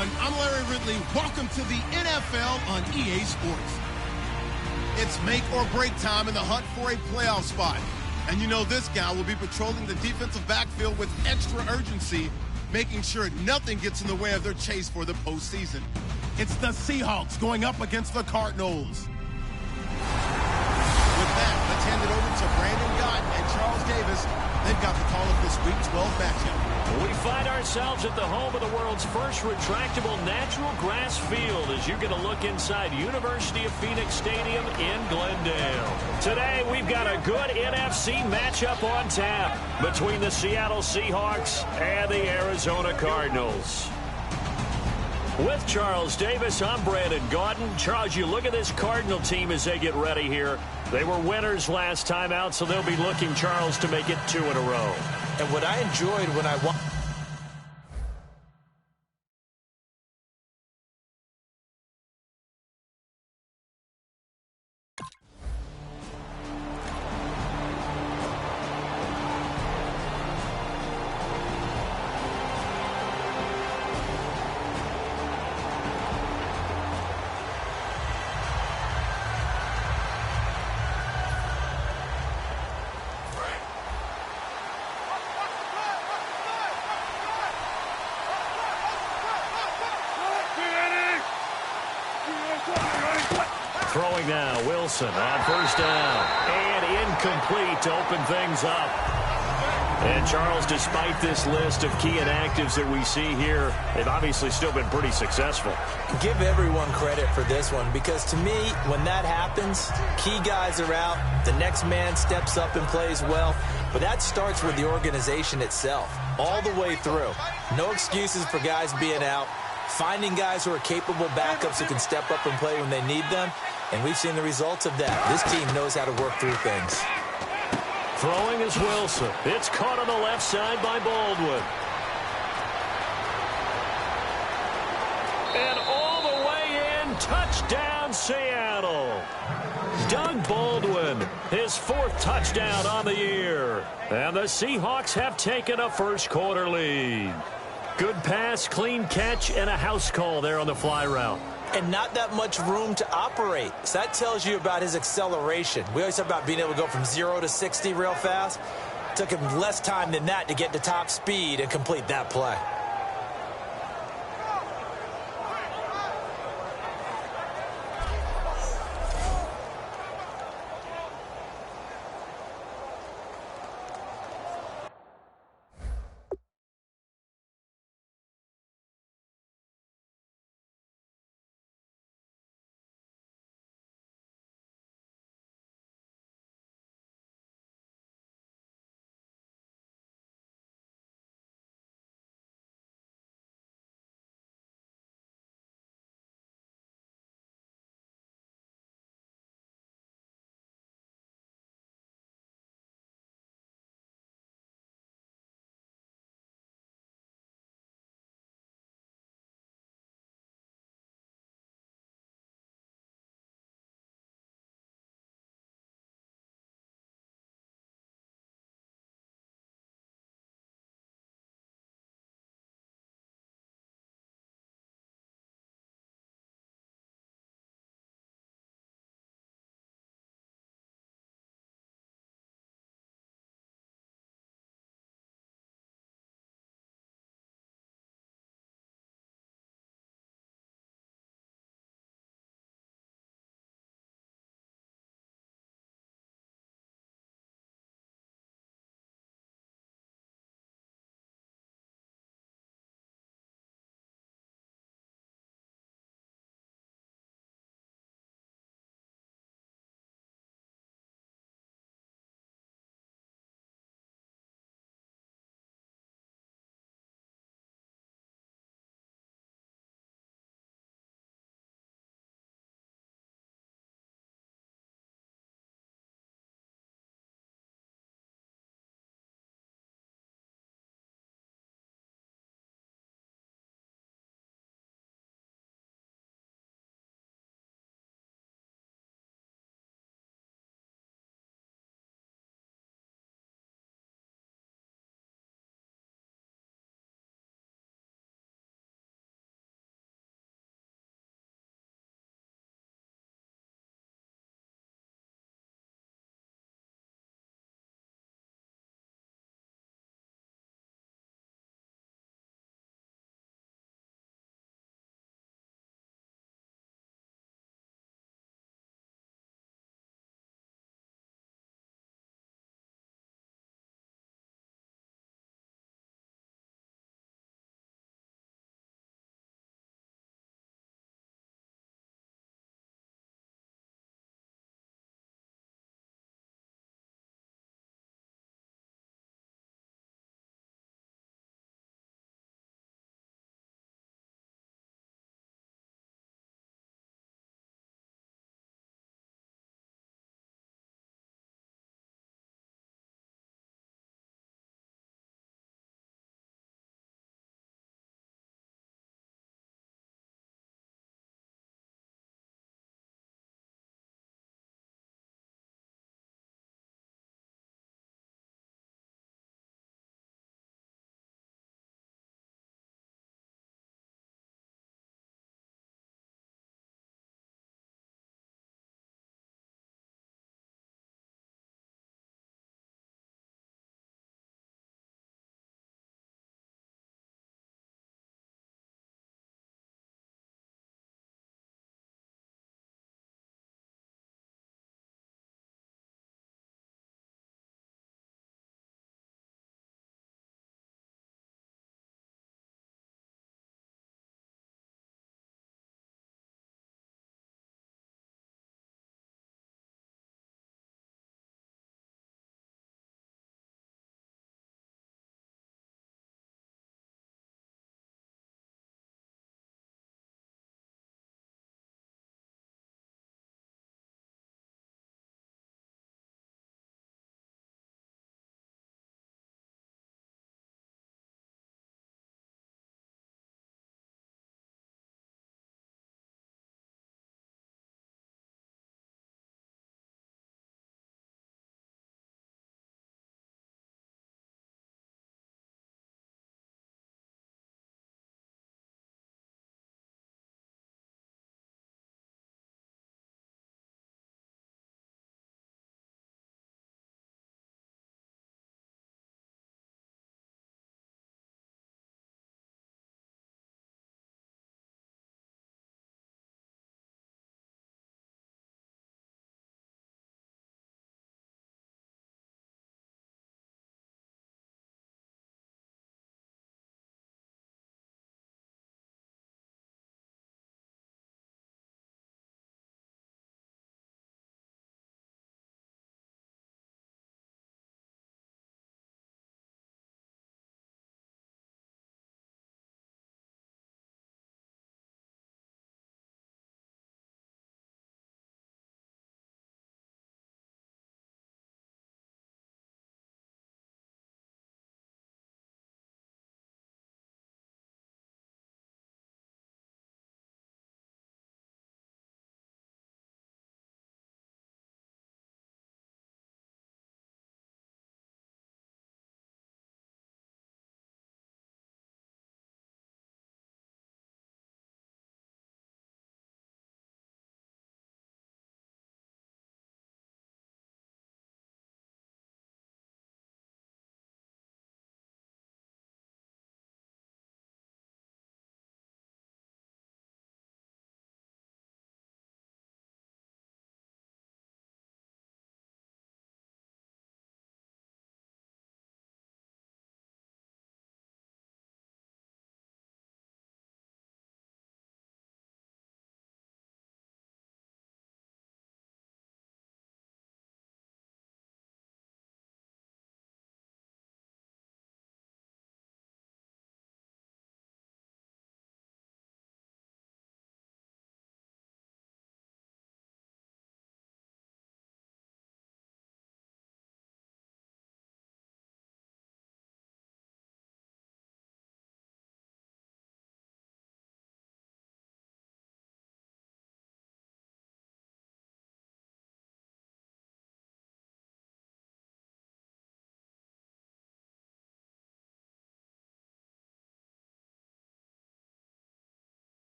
everyone. I'm Larry Ridley. Welcome to the NFL on EA Sports. It's make or break time in the hunt for a playoff spot. And you know this guy will be patrolling the defensive backfield with extra urgency, making sure nothing gets in the way of their chase for the postseason. It's the Seahawks going up against the Cardinals. With that, let's hand it over to Brandon Gaudin and Charles Davis. They've got the call of this Week 12 matchup. We find ourselves at the home of the world's first retractable natural grass field as you get a look inside University of Phoenix Stadium in Glendale. Today, we've got a good NFC matchup on tap between the Seattle Seahawks and the Arizona Cardinals. With Charles Davis, I'm Brandon Gaudin. Charles, you look at this Cardinal team as they get ready here. They were winners last time out, so they'll be looking, Charles, to make it 2 in a row. And what I enjoyed when I watched Throwing now, Wilson on first down. And incomplete to open things up. And Charles, despite this list of key inactives that we see here, they've obviously still been pretty successful. give everyone credit for this one, because to me, when that happens, key guys are out, the next man steps up and plays well, but that starts with the organization itself, all the way through. No excuses for guys being out, finding guys who are capable backups who can step up and play when they need them, and we've seen the results of that. This team knows how to work through things. Throwing is Wilson. It's caught on the left side by Baldwin. And all the way in, touchdown Seattle. Doug Baldwin, his 4th touchdown on the year. And the Seahawks have taken a first-quarter lead. Good pass, clean catch, and a house call there on the fly route. And not that much room to operate. So that tells you about his acceleration. We always talk about being able to go from 0 to 60 real fast. It took him less time than that to get to top speed and complete that play.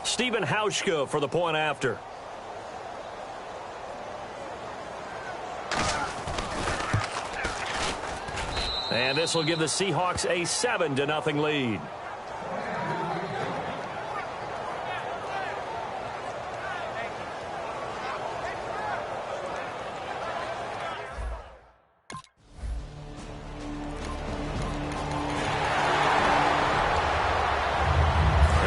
Stephen Hauschka for the point after. And this will give the Seahawks a 7-0 lead.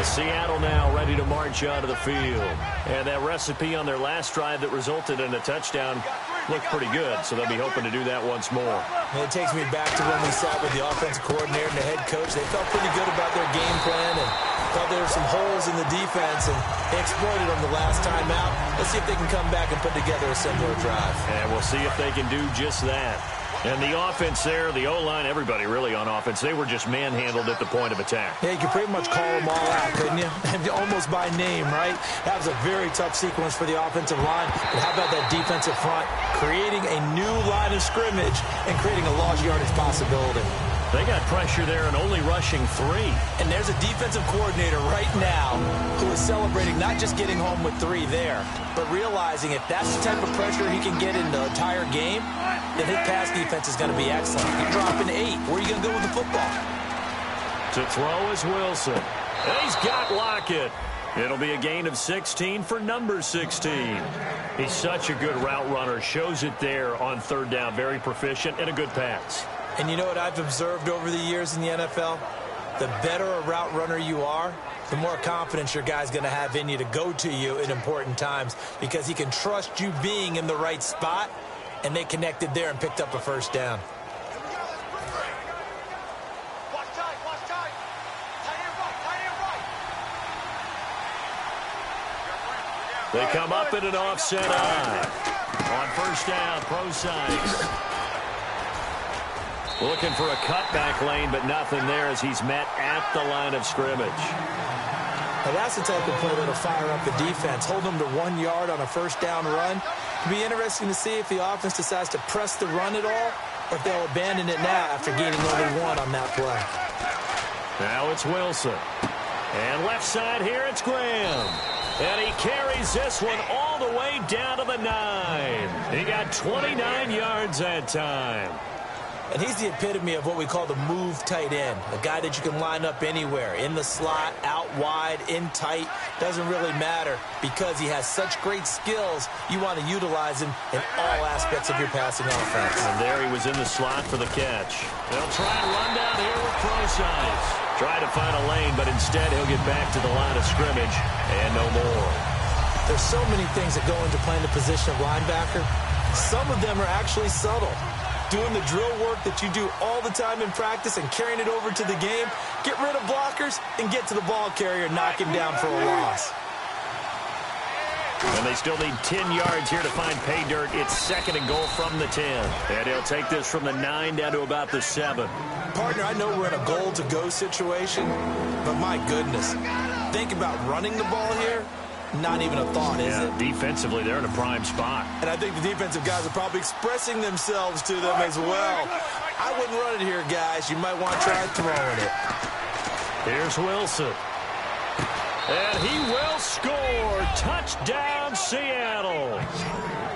Seattle now ready to march onto the field. And that recipe on their last drive that resulted in a touchdown looked pretty good, so they'll be hoping to do that once more. And it takes me back to when we sat with the offensive coordinator and the head coach. They felt pretty good about their game plan and thought there were some holes in the defense, and they exploited them the last time out. Let's see if they can come back and put together a similar drive. And we'll see if they can do just that. And the offense there, the O-line, everybody really on offense, they were just manhandled at the point of attack. Yeah, you could pretty much call them all out, couldn't you? Almost by name, right? That was a very tough sequence for the offensive line. But how about that defensive front? Creating a new line of scrimmage and creating a large yardage possibility. They got pressure there and only rushing 3. And there's a defensive coordinator right now who is celebrating not just getting home with 3 there, but realizing if that's the type of pressure he can get in the entire game, then his pass defense is going to be excellent. You're dropping 8. Where are you going to go with the football? To throw is Wilson. And he's got Lockett. It'll be a gain of 16 for number 16. He's such a good route runner. Shows it there on third down. Very proficient and a good pass. And you know what I've observed over the years in the NFL? The better a route runner you are, the more confidence your guy's going to have in you to go to you in important times because he can trust you being in the right spot, and they connected there and picked up a first down. They come up in an offset eye. On first down, Prosise. Looking for a cutback lane, but nothing there as he's met at the line of scrimmage. Now that's the type of play that'll fire up the defense. Hold them to 1 yard on a first down run. It'll be interesting to see if the offense decides to press the run at all or if they'll abandon it now after gaining only 1 on that play. Now it's Wilson. And left side here, it's Graham. And he carries this one all the way down to the 9. He got 29 yards that time. And he's the epitome of what we call the move tight end, a guy that you can line up anywhere, in the slot, out wide, in tight, doesn't really matter because he has such great skills. You want to utilize him in all aspects of your passing offense. And there he was in the slot for the catch. They'll try and run down here with Prosise. Try to find a lane, but instead he'll get back to the line of scrimmage and no more. There's so many things that go into playing the position of linebacker. Some of them are actually subtle. Doing the drill work that you do all the time in practice and carrying it over to the game, get rid of blockers and get to the ball carrier and knock him down for a loss. And they still need 10 yards here to find pay dirt. It's 2nd and goal from the 10. And he'll take this from the 9 down to about the 7. Partner, I know we're in a goal-to-go situation, but my goodness, think about running the ball here. Not even a thought, is it? Defensively, they're in a prime spot. And I think the defensive guys are probably expressing themselves to them as well. I wouldn't run it here, guys. You might want to try throwing it. Here's Wilson. And he will score. Touchdown, Seattle.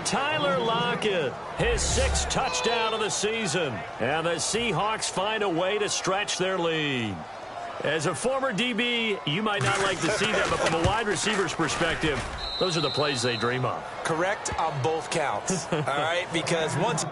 Tyler Lockett, his 6th touchdown of the season. And the Seahawks find a way to stretch their lead. As a former DB, you might not like to see that, but from a wide receiver's perspective, those are the plays they dream of. Correct on both counts, all right? Because once...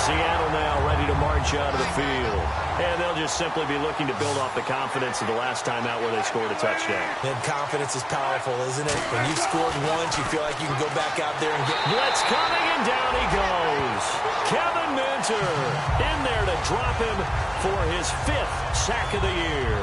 Seattle now ready to march out of the field. And they'll just simply be looking to build off the confidence of the last time out where they scored a touchdown. And confidence is powerful, isn't it? When you've scored once, you feel like you can go back out there and get... Blitz coming, and down he goes. Kevin Minter in there to drop him for his 5th sack of the year.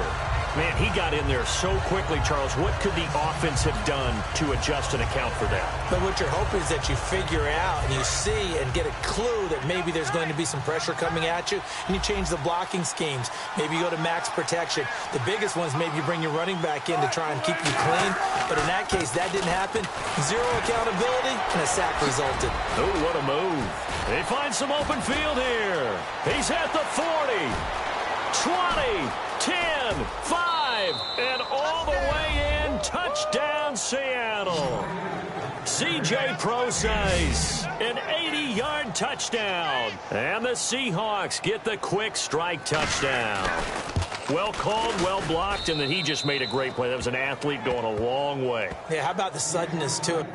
Man, he got in there so quickly, Charles. What could the offense have done to adjust and account for that? But what you're hoping is that you figure out and you see and get a clue that maybe there's going to be some pressure coming at you, and you change the blocking schemes. Maybe you go to max protection. The biggest one is maybe you bring your running back in to try and keep you clean. But in that case, that didn't happen. Zero accountability, and a sack resulted. Oh, what a move. They find some open field here. He's at the 40, 20, 10, 5, and all the way in. Touchdown, Seattle. C.J. Procise, an 80-yard touchdown. And the Seahawks get the quick strike touchdown. Well called, well blocked, and then he just made a great play. That was an athlete going a long way. Yeah, how about the suddenness to it?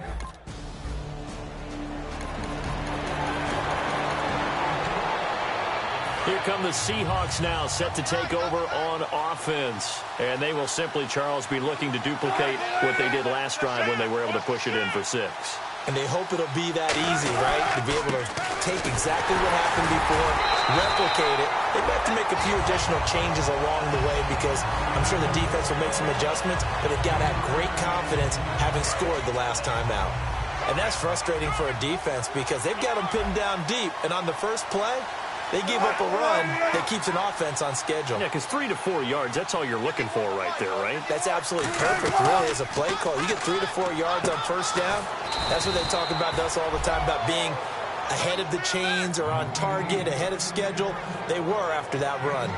Here come the Seahawks now, set to take over on offense. And they will simply, Charles, be looking to duplicate what they did last drive when they were able to push it in for 6. And they hope it'll be that easy, right? To be able to take exactly what happened before, replicate it. They have to make a few additional changes along the way because I'm sure the defense will make some adjustments, but they've got to have great confidence having scored the last time out. And that's frustrating for a defense because they've got them pinned down deep. And on the first play, they give up a run that keeps an offense on schedule. Yeah, because 3 to 4 yards, that's all you're looking for right there, right? That's absolutely perfect, really, as a play call. You get 3 to 4 yards on first down. That's what they talk about to us all the time, about being ahead of the chains or on target, ahead of schedule. They were after that run.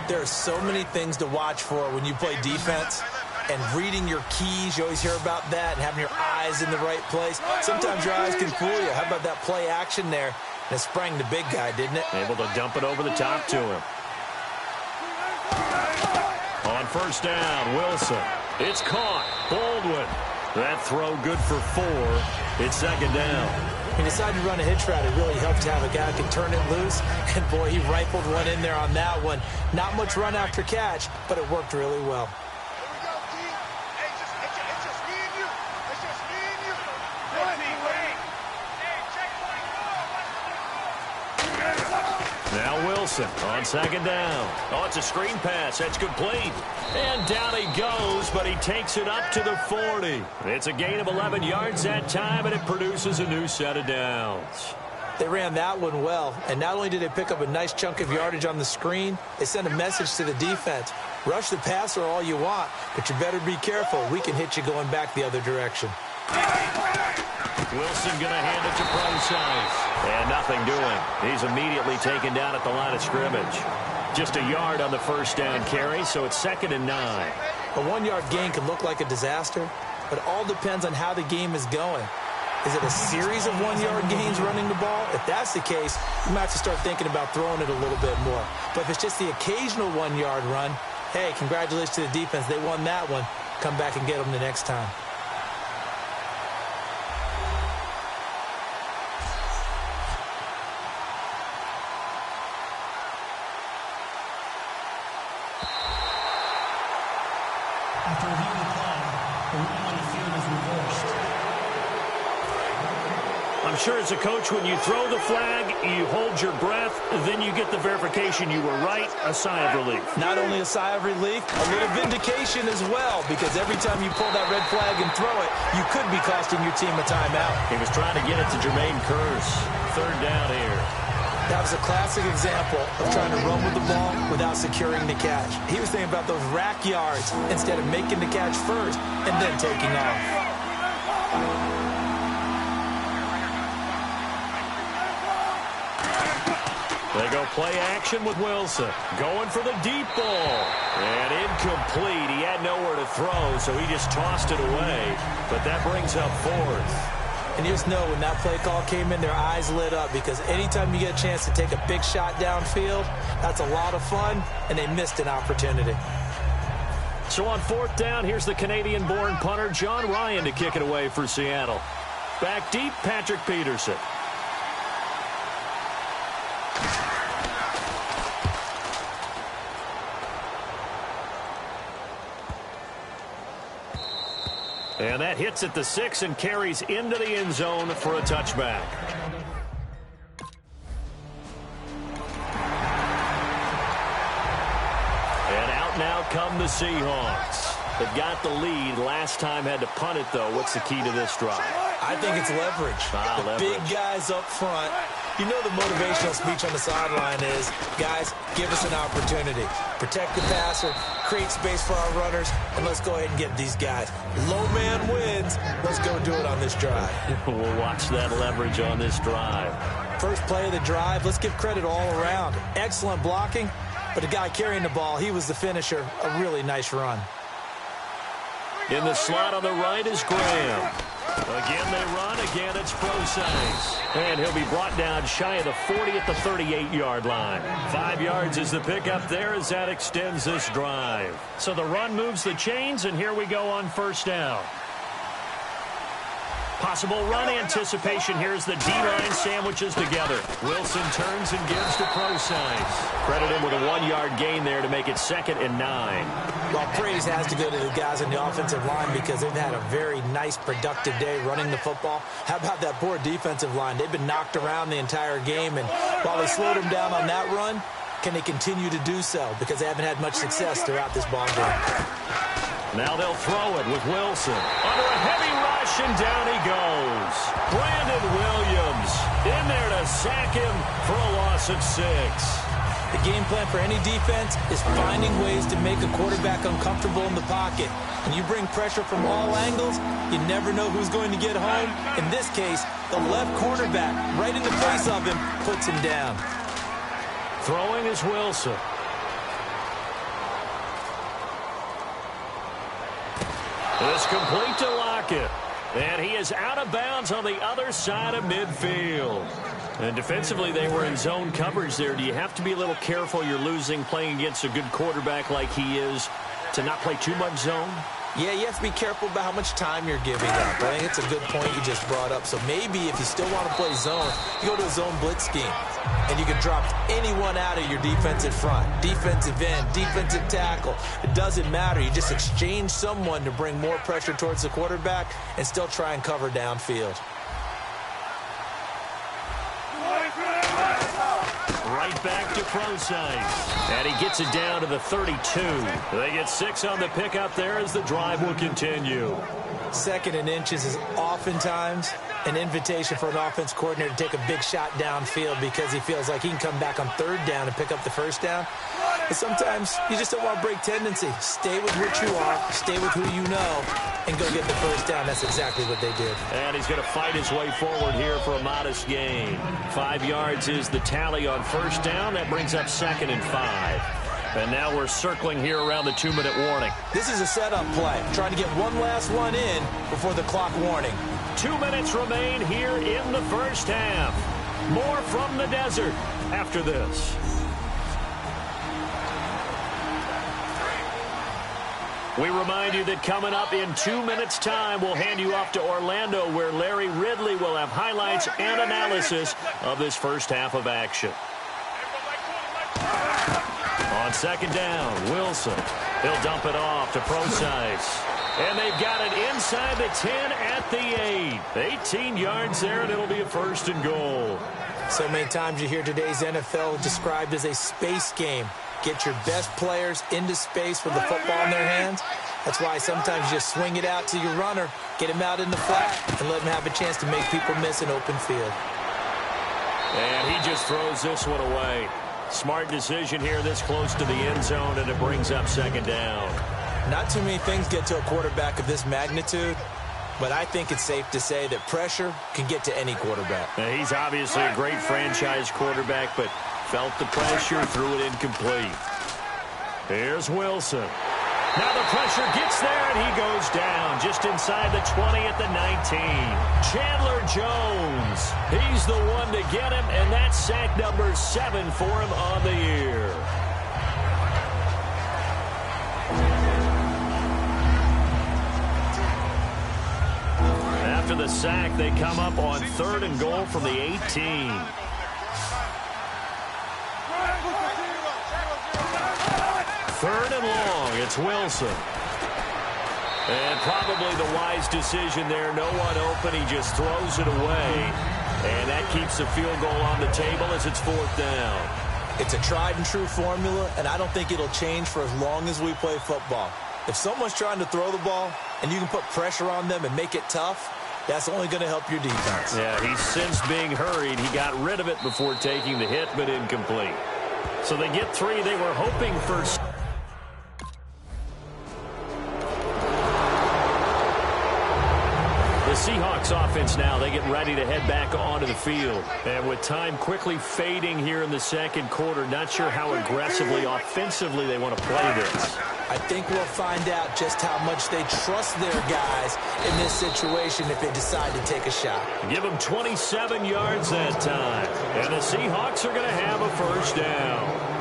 There are so many things to watch for when you play defense. And reading your keys, you always hear about that, and having your eyes in the right place. Sometimes your eyes can fool you. How about that play action there? And it sprang the big guy, didn't it? Able to dump it over the top to him. On first down, Wilson. It's caught. Baldwin. That throw good for 4. It's second down. He decided to run a hitch route. It really helped to have a guy who can turn it loose. And, boy, he rifled one in there on that one. Not much run after catch, but it worked really well. Now Wilson on second down. Oh, it's a screen pass. That's complete. And down he goes, but he takes it up to the 40. It's a gain of 11 yards that time, and it produces a new set of downs. They ran that one well, and not only did they pick up a nice chunk of yardage on the screen, they sent a message to the defense. Rush the passer all you want, but you better be careful. We can hit you going back the other direction. Wilson going to hand it to Procise. And nothing doing. He's immediately taken down at the line of scrimmage. Just a yard on the first down carry, so it's 2nd and 9. A 1-yard gain can look like a disaster, but it all depends on how the game is going. Is it a series of 1-yard gains running the ball? If that's the case, you might have to start thinking about throwing it a little bit more. But if it's just the occasional 1-yard run, hey, congratulations to the defense. They won that one. Come back and get them the next time. After reviewing the play, the ruling on the field is reversed. I'm sure as a coach, when you throw the flag, you hold your breath, then you get the verification you were right, a sigh of relief. Not only a sigh of relief, a little vindication as well, because every time you pull that red flag and throw it, you could be costing your team a timeout. He was trying to get it to Jermaine Kearse. 3rd down here. That was a classic example of trying to run with the ball without securing the catch. He was thinking about those rack yards instead of making the catch first and then taking off. They go play action with Wilson. Going for the deep ball. And incomplete. He had nowhere to throw, so he just tossed it away. But that brings up 4th. And you just know when that play call came in, their eyes lit up because anytime you get a chance to take a big shot downfield, that's a lot of fun, and they missed an opportunity. So on 4th down, here's the Canadian-born punter, John Ryan, to kick it away for Seattle. Back deep, Patrick Peterson. And that hits at the 6 and carries into the end zone for a touchback. And out now come the Seahawks. They've got the lead. Last time had to punt it, though. What's the key to this drive? I think it's leverage. Big guys up front. You know the motivational speech on the sideline is, guys, give us an opportunity. Protect the passer, create space for our runners, and let's go ahead and get these guys. Low man wins. Let's go do it on this drive. We'll watch that leverage on this drive. First play of the drive, let's give credit all around. Excellent blocking, but the guy carrying the ball, he was the finisher. A really nice run. In the slot on the right is Graham. Again they run. Again it's Procise. And he'll be brought down shy of the 40 at the 38-yard line. 5 yards is the pickup there as that extends this drive. So the run moves the chains, and here we go on first down. Possible run anticipation. Here's the D-line sandwiches together. Wilson turns and gives to Procise. Credit him with a 1-yard gain there to make it 2nd and 9. Well, praise has to go to the guys on the offensive line because they've had a very nice, productive day running the football. How about that poor defensive line? They've been knocked around the entire game, and while they slowed them down on that run, can they continue to do so? Because they haven't had much success throughout this ball game. Now they'll throw it with Wilson. Under a heavy rush, and down he goes. Brandon Williams in there to sack him for a loss of 6. The game plan for any defense is finding ways to make a quarterback uncomfortable in the pocket. When you bring pressure from all angles, you never know who's going to get home. In this case, the left cornerback, right in the face of him, puts him down. Throwing is Wilson. It's complete to Lockett. And he is out of bounds on the other side of midfield. And defensively, they were in zone coverage there. Do you have to be a little careful? You're losing playing against a good quarterback like he is to not play too much zone? Yeah, you have to be careful about how much time you're giving up. I think it's a good point you just brought up. So maybe if you still want to play zone, you go to a zone blitz scheme. And you can drop anyone out of your defensive front. Defensive end, defensive tackle. It doesn't matter. You just exchange someone to bring more pressure towards the quarterback and still try and cover downfield. Right back to Procise. And he gets it down to the 32. They get 6 on the pickup there as the drive will continue. 2nd and inches is oftentimes an invitation for an offense coordinator to take a big shot downfield because he feels like he can come back on 3rd down and pick up the 1st down. But sometimes you just don't want to break tendency. Stay with what you are, stay with who you know, and go get the 1st down. That's exactly what they did. And he's going to fight his way forward here for a modest gain. 5 yards is the tally on 1st down. That brings up 2nd and 5. And now we're circling here around the 2-minute warning. This is a setup play, trying to get one last one in before the clock warning. 2 minutes remain here in the first half. More from the desert after this. We remind you that coming up in 2 minutes' time, we'll hand you off to Orlando, where Larry Ridley will have highlights and analysis of this first half of action. On 2nd down, Wilson. He'll dump it off to Procise. And they've got it inside the 10 at the 8. 18 yards there, and it'll be a 1st and goal. So many times you hear today's NFL described as a space game. Get your best players into space with the football in their hands. That's why sometimes you just swing it out to your runner, get him out in the flat, and let him have a chance to make people miss an open field. And he just throws this one away. Smart decision here this close to the end zone, and it brings up 2nd down. Not too many things get to a quarterback of this magnitude, but I think it's safe to say that pressure can get to any quarterback. Now, he's obviously a great franchise quarterback, but felt the pressure, threw it incomplete. Here's Wilson. Now the pressure gets there, and he goes down just inside the 20 at the 19. Chandler Jones. He's the one to get him, and that's sack number 7 for him on the year. After the sack, they come up on 3rd and goal from the 18. Third and long, it's Wilson. And probably the wise decision there. No one open, he just throws it away. And that keeps the field goal on the table as it's 4th down. It's a tried-and-true formula, and I don't think it'll change for as long as we play football. If someone's trying to throw the ball and you can put pressure on them and make it tough, that's only going to help your defense. Yeah, he's since being hurried. He got rid of it before taking the hit, but incomplete. So they get 3. They were hoping for... The Seahawks offense now, they get ready to head back onto the field. And with time quickly fading here in the second quarter, not sure how aggressively, offensively they want to play this. I think we'll find out just how much they trust their guys in this situation if they decide to take a shot. Give them 27 yards that time. And the Seahawks are going to have a first down.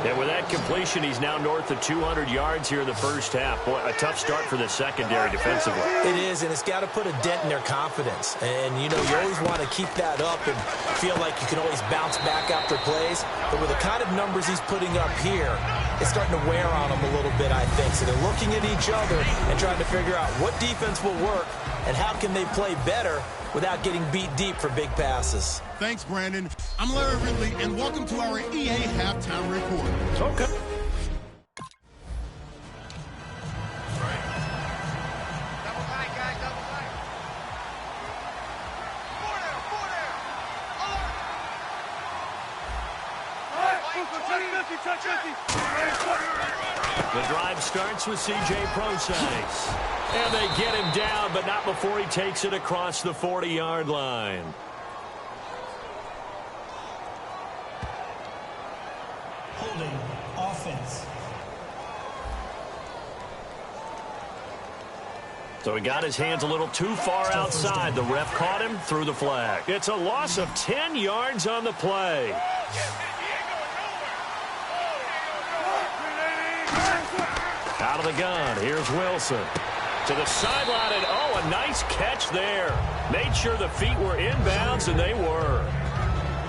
And with that completion, he's now north of 200 yards here in the first half. Boy, a tough start for the secondary defensively. It is, and it's got to put a dent in their confidence. And, you know, you always want to keep that up and feel like you can always bounce back after plays. But with the kind of numbers he's putting up here, it's starting to wear on them a little bit, I think. So they're looking at each other and trying to figure out what defense will work and how can they play better without getting beat deep for big passes. Thanks, Brandon. I'm Larry Ridley, and welcome to our EA Halftime Report. Okay. The drive starts with C.J. Procise. And they get him down, but not before he takes it across the 40-yard line. Holding offense. So he got his hands a little too far outside. The ref caught him, threw the flag. It's a loss of 10 yards on the play. Out of the gun, here's Wilson. To the sideline, and oh, a nice catch there. Made sure the feet were inbounds, and they were.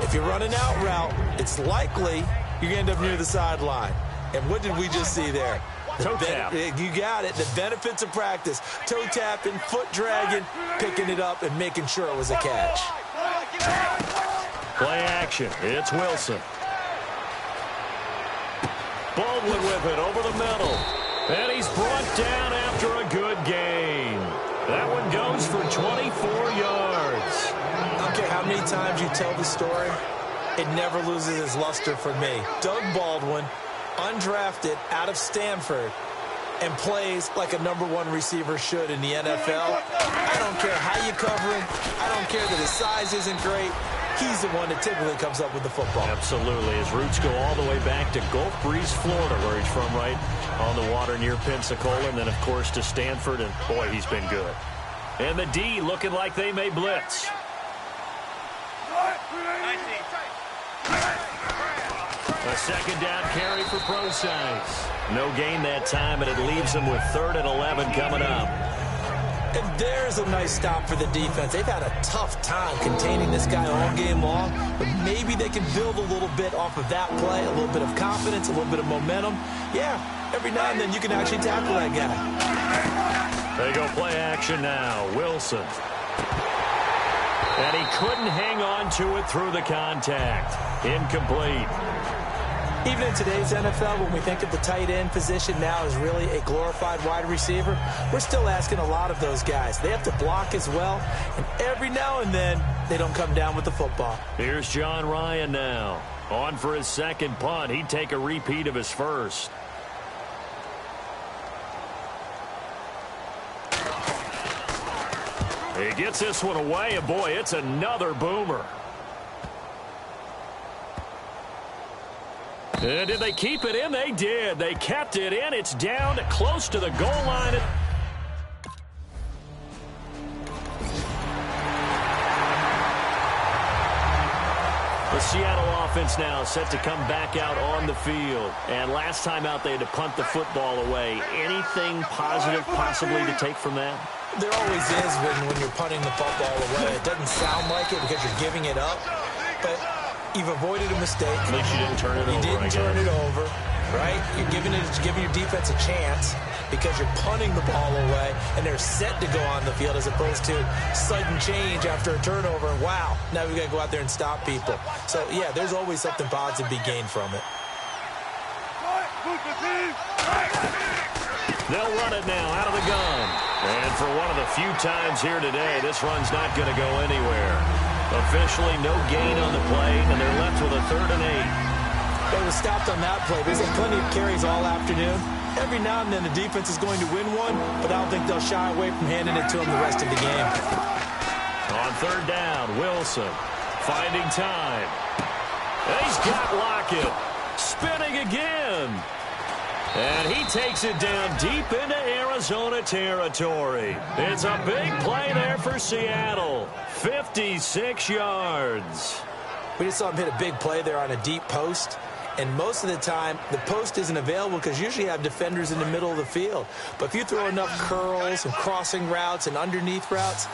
If you're running out route, it's likely you're going to end up near the sideline. And what did we just see there? Toe tap. You got it. The benefits of practice. Toe tapping, foot dragging, picking it up, and making sure it was a catch. Play action. It's Wilson. Baldwin with it over the middle. And he's brought down after a good gain. That one goes for 24 yards. I don't care how many times you tell the story, it never loses its luster for me. Doug Baldwin, undrafted out of Stanford, and plays like a #1 receiver should in the NFL. I don't care how you cover him. I don't care that his size isn't great. He's the one that typically comes up with the football. Absolutely. His roots go all the way back to Gulf Breeze, Florida, where he's from, right on the water near Pensacola, and then, of course, to Stanford, and, boy, he's been good. And the D looking like they may blitz. A second down carry for Procise. No gain that time, and it leaves them with 3rd and 11 coming up. And there's a nice stop for the defense. They've had a tough time containing this guy all game long, but maybe they can build a little bit off of that play, a little bit of confidence, a little bit of momentum. Yeah, every now and then you can actually tackle that guy. They go play action now. Wilson. And he couldn't hang on to it through the contact. Incomplete. Even in today's NFL, when we think of the tight end position now as really a glorified wide receiver, we're still asking a lot of those guys. They have to block as well, and every now and then, they don't come down with the football. Here's John Ryan now. On for his second punt. He'd take a repeat of his first. He gets this one away, and boy, it's another boomer. And did they keep it in? They did. They kept it in. It's down close to the goal line. The Seattle offense now set to come back out on the field. And last time out, they had to punt the football away. Anything positive possibly to take from that? There always is when you're punting the football away. It doesn't sound like it because you're giving it up, but you've avoided a mistake. At least you didn't turn it over. You didn't turn it over. right? You're giving your defense a chance because you're punting the ball away, and they're set to go on the field as opposed to sudden change after a turnover. And wow, now we've got to go out there and stop people. So, yeah, there's always something positive to be gained from it. They'll run it now out of the gun. And for one of the few times here today, this run's not going to go anywhere. Officially no gain on the play, and they're left with a 3rd and 8. They were stopped on that play. There's plenty of carries all afternoon. Every now and then the defense is going to win one, but I don't think they'll shy away from handing it to them the rest of the game. On 3rd down, Wilson finding time. And he's got Lockett. Spinning again. And he takes it down deep into Arizona territory. It's a big play there for Seattle. 56 yards. We just saw him hit a big play there on a deep post. And most of the time, the post isn't available because usually you have defenders in the middle of the field. But if you throw enough curls and crossing routes and underneath routes,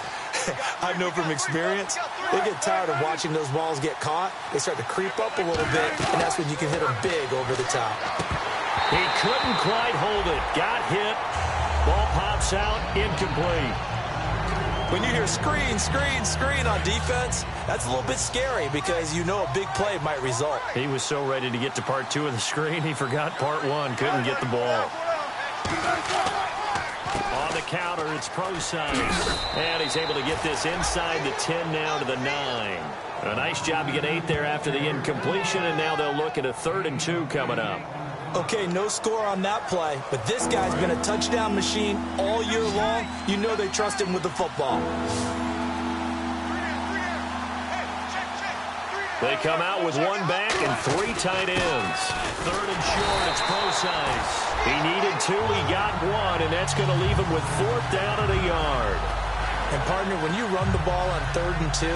I know from experience, they get tired of watching those balls get caught. They start to creep up a little bit, and that's when you can hit them big over the top. He couldn't quite hold it. Got hit. Ball pops out. Incomplete. When you hear screen, screen, screen on defense, that's a little bit scary because you know a big play might result. He was so ready to get to part 2 of the screen, he forgot part 1. Couldn't get the ball. On the counter, it's Prosise. And he's able to get this inside the 10 now to the 9. A nice job to get 8 there after the incompletion, and now they'll look at a 3rd and 2 coming up. Okay, no score on that play, but this guy's been a touchdown machine all year long. You know they trust him with the football. They come out with 1 back and 3 tight ends. 3rd and short, it's Prosise. He needed 2, he got 1, and that's going to leave him with 4th down at a yard. And, partner, when you run the ball on 3rd and 2,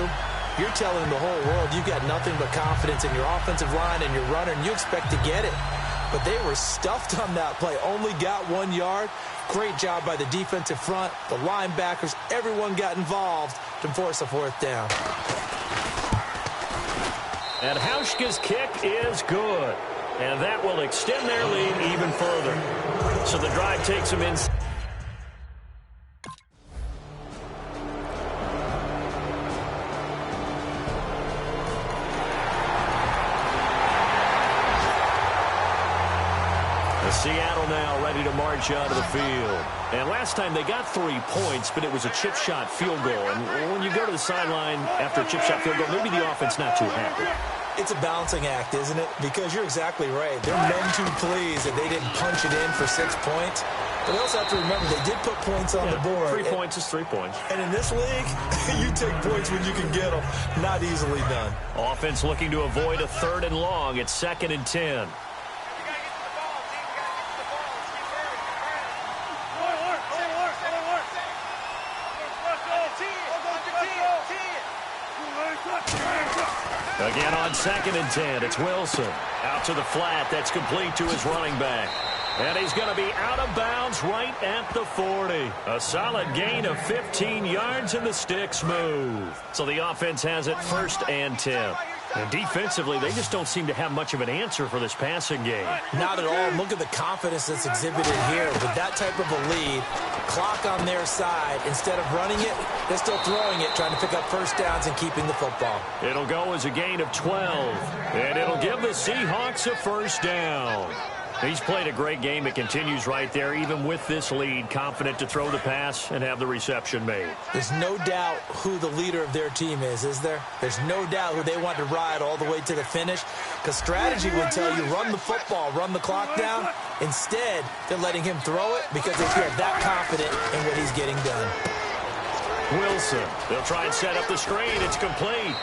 you're telling the whole world you've got nothing but confidence in your offensive line and your runner, and you expect to get it. But they were stuffed on that play, only got 1 yard. Great job by the defensive front, the linebackers, everyone got involved to force a 4th down. And Hauschka's kick is good. And that will extend their lead even further. So the drive takes them inside. Seattle now ready to march out of the field. And last time they got 3 points, but it was a chip shot field goal. And when you go to the sideline after a chip shot field goal, maybe the offense not too happy. It's a balancing act, isn't it? Because you're exactly right. They're none too pleased that they didn't punch it in for 6 points. But they also have to remember they did put points on the board. 3 points is 3 points. And in this league, you take points when you can get them. Not easily done. Offense looking to avoid a 3rd and long. It's 2nd and 10. Again on 2nd and 10, it's Wilson. Out to the flat, that's complete to his running back. And he's going to be out of bounds right at the 40. A solid gain of 15 yards, and the sticks move. So the offense has it 1st and 10. And defensively, they just don't seem to have much of an answer for this passing game. Not at all. Look at the confidence that's exhibited here. With that type of a lead, clock on their side, instead of running it, they're still throwing it, trying to pick up 1st downs and keeping the football. It'll go as a gain of 12, and it'll give the Seahawks a 1st down. He's played a great game. It continues right there, even with this lead, confident to throw the pass and have the reception made. There's no doubt who the leader of their team is there? There's no doubt who they want to ride all the way to the finish, because strategy would tell you run the football, run the clock down. Instead, they're letting him throw it because they feel that confident in what he's getting done. Wilson, they'll try and set up the screen. It's complete.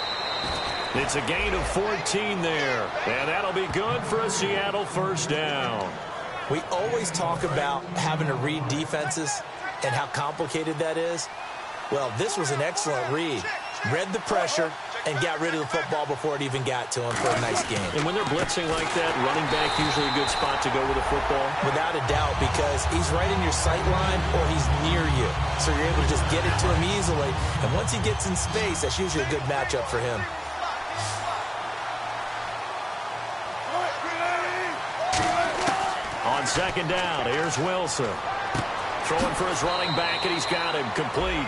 It's a gain of 14 there, and that'll be good for a Seattle 1st down. We always talk about having to read defenses and how complicated that is. Well, this was an excellent read. Read the pressure and got rid of the football before it even got to him for a nice game. And when they're blitzing like that, running back usually a good spot to go with the football? Without a doubt, because he's right in your sight line or he's near you. So you're able to just get it to him easily. And once he gets in space, that's usually a good matchup for him. second down. Here's Wilson. Throwing for his running back, and he's got him complete.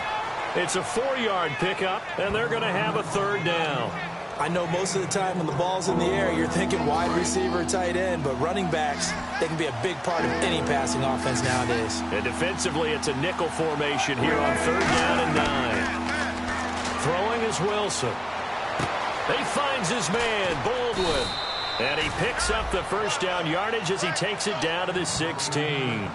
It's a 4-yard pickup, and they're going to have a third down. I know most of the time when the ball's in the air, you're thinking wide receiver, tight end, but running backs, they can be a big part of any passing offense nowadays. And defensively, it's a nickel formation here on third down and 9. Throwing is Wilson. He finds his man, Baldwin. And he picks up the first down yardage as he takes it down to the 16.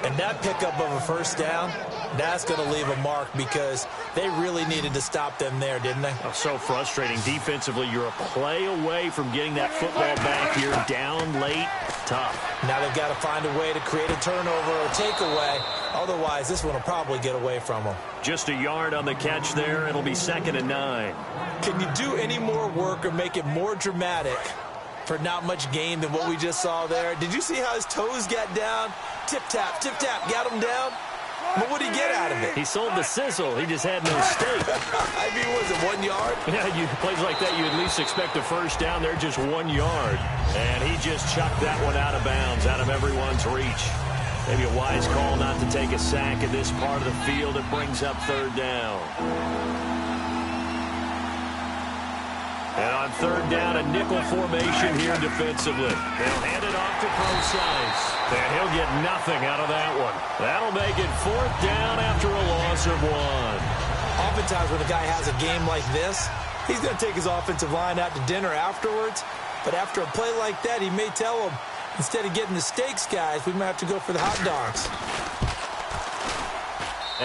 And that pickup of a first down, that's going to leave a mark because they really needed to stop them there, didn't they? Oh, so frustrating. Defensively, you're a play away from getting that football back here down late. Tough. Now they've got to find a way to create a turnover or takeaway. Otherwise, this one will probably get away from them. Just a yard on the catch there. It'll be second and 9. Can you do any more work or make it more dramatic for not much gain than what we just saw there? Did you see how his toes got down? Tip-tap, got him down. But what did he get out of it? He sold the sizzle. He just had no steak. I mean, was it 1 yard? Yeah, plays like that, you at least expect a first down. They're just 1 yard. And he just chucked that one out of bounds, out of everyone's reach. Maybe a wise call not to take a sack at this part of the field. It brings up third down. And on third down, a nickel formation here defensively. They'll hand it off to Procise. And he'll get nothing out of that one. That'll make it fourth down after a loss of 1. Oftentimes when a guy has a game like this, he's going to take his offensive line out to dinner afterwards. But after a play like that, he may tell them, instead of getting the steaks, guys, we might have to go for the hot dogs.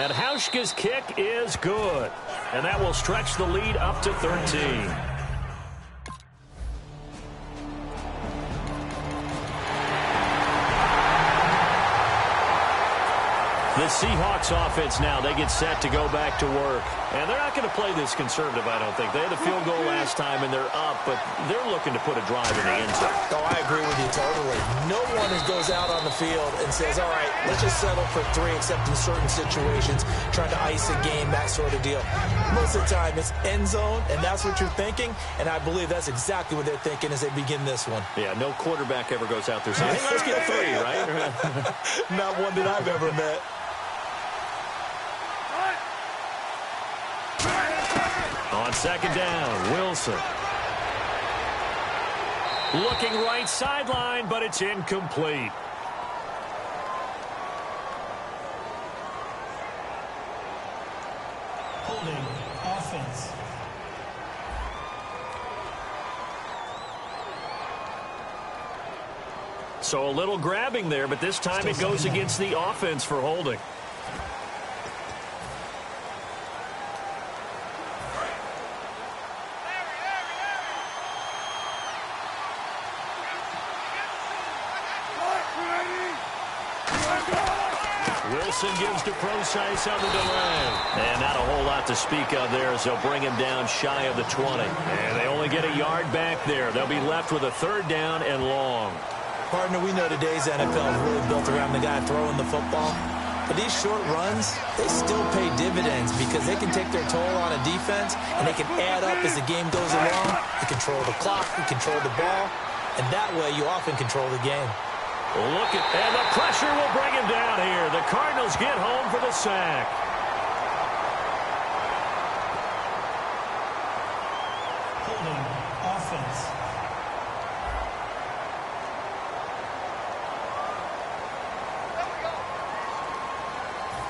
And Hauschka's kick is good. And that will stretch the lead up to 13. The Seahawks offense now, they get set to go back to work. And they're not going to play this conservative, I don't think. They had a field goal last time, and they're up, but they're looking to put a drive in the end zone. Oh, I agree with you totally. No one goes out on the field and says, all right, let's just settle for 3, except in certain situations, trying to ice a game, that sort of deal. Most of the time, it's end zone, and that's what you're thinking, and I believe that's exactly what they're thinking as they begin this one. Yeah, no quarterback ever goes out there saying, hey, let's get 3, right? Not one that I've ever met. On second down, Wilson. Looking right sideline, but it's incomplete. Holding offense. So a little grabbing there, but this time it goes against the offense for holding. Wilson gives to Procise on the delay. And not a whole lot to speak of there as they'll bring him down shy of the 20. And they only get a yard back there. They'll be left with a third down and long. Partner, we know today's NFL is really built around the guy throwing the football. But these short runs, they still pay dividends because they can take their toll on a defense and they can add up as the game goes along. You control the clock, you control the ball, and that way you often control the game. Look at, and the pressure will bring him down here. The Cardinals get home for the sack. Holding offense.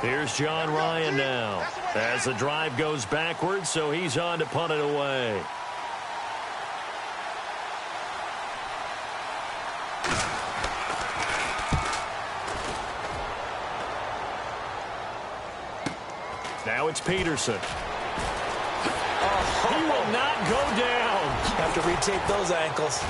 Here's John Ryan now as the drive goes backwards, so he's on to punt it away. Now it's Peterson. He will not go down. Have to retake those ankles.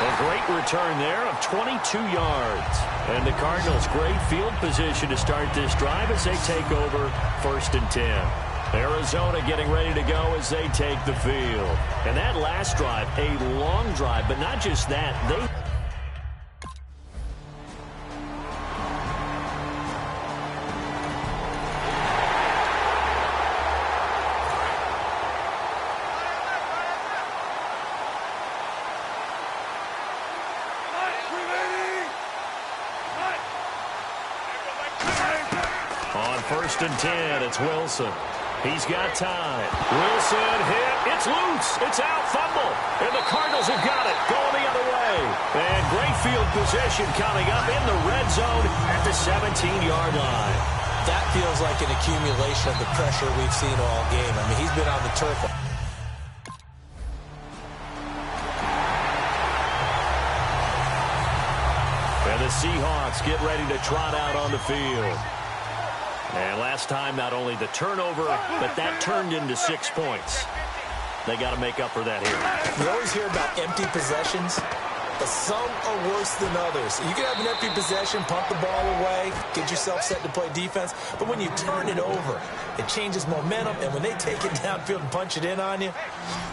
A great return there of 22 yards. And the Cardinals, great field position to start this drive as they take over 1st and 10. Arizona getting ready to go as they take the field. And that last drive, a long drive, but not just that. They 1st and 10. It's Wilson. He's got time. Wilson hit. It's loose. It's out. Fumble. And the Cardinals have got it. Going the other way. And great field position coming up in the red zone at the 17-yard line. That feels like an accumulation of the pressure we've seen all game. I mean, he's been on the turf. And the Seahawks get ready to trot out on the field. And last time, not only the turnover, but that turned into 6 points. They got to make up for that here. You always hear about empty possessions, but some are worse than others. You can have an empty possession, pump the ball away, get yourself set to play defense, but when you turn it over, it changes momentum, and when they take it downfield and punch it in on you,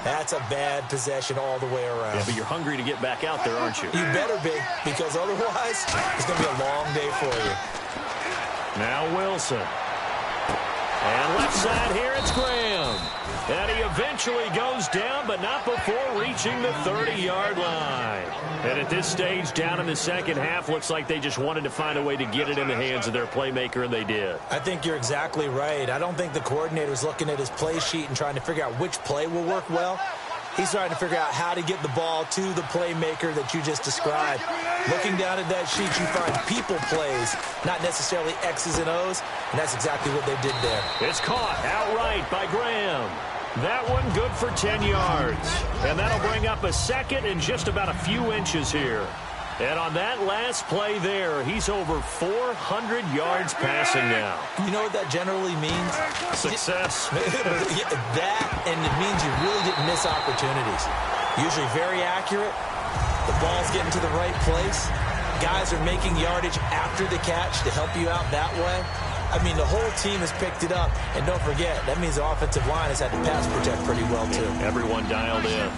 that's a bad possession all the way around. Yeah, but you're hungry to get back out there, aren't you? You better be, because otherwise, it's going to be a long day for you. Now Wilson. And left side here, it's Graham. And he eventually goes down, but not before reaching the 30-yard line. And at this stage, down in the second half, looks like they just wanted to find a way to get it in the hands of their playmaker, and they did. I think you're exactly right. I don't think the coordinator's looking at his play sheet and trying to figure out which play will work well. He's trying to figure out how to get the ball to the playmaker that you just described. Looking down at that sheet, you find people plays, not necessarily X's and O's, and that's exactly what they did there. It's caught outright by Graham. That one good for 10 yards. And that'll bring up a second and just about a few inches here. And on that last play there, he's over 400 yards passing now. You know what that generally means? Success. That, and it means you really didn't miss opportunities. Usually very accurate. The ball's getting to the right place. Guys are making yardage after the catch to help you out that way. I mean, the whole team has picked it up. And don't forget, that means the offensive line has had to pass protect pretty well, too. Everyone dialed in.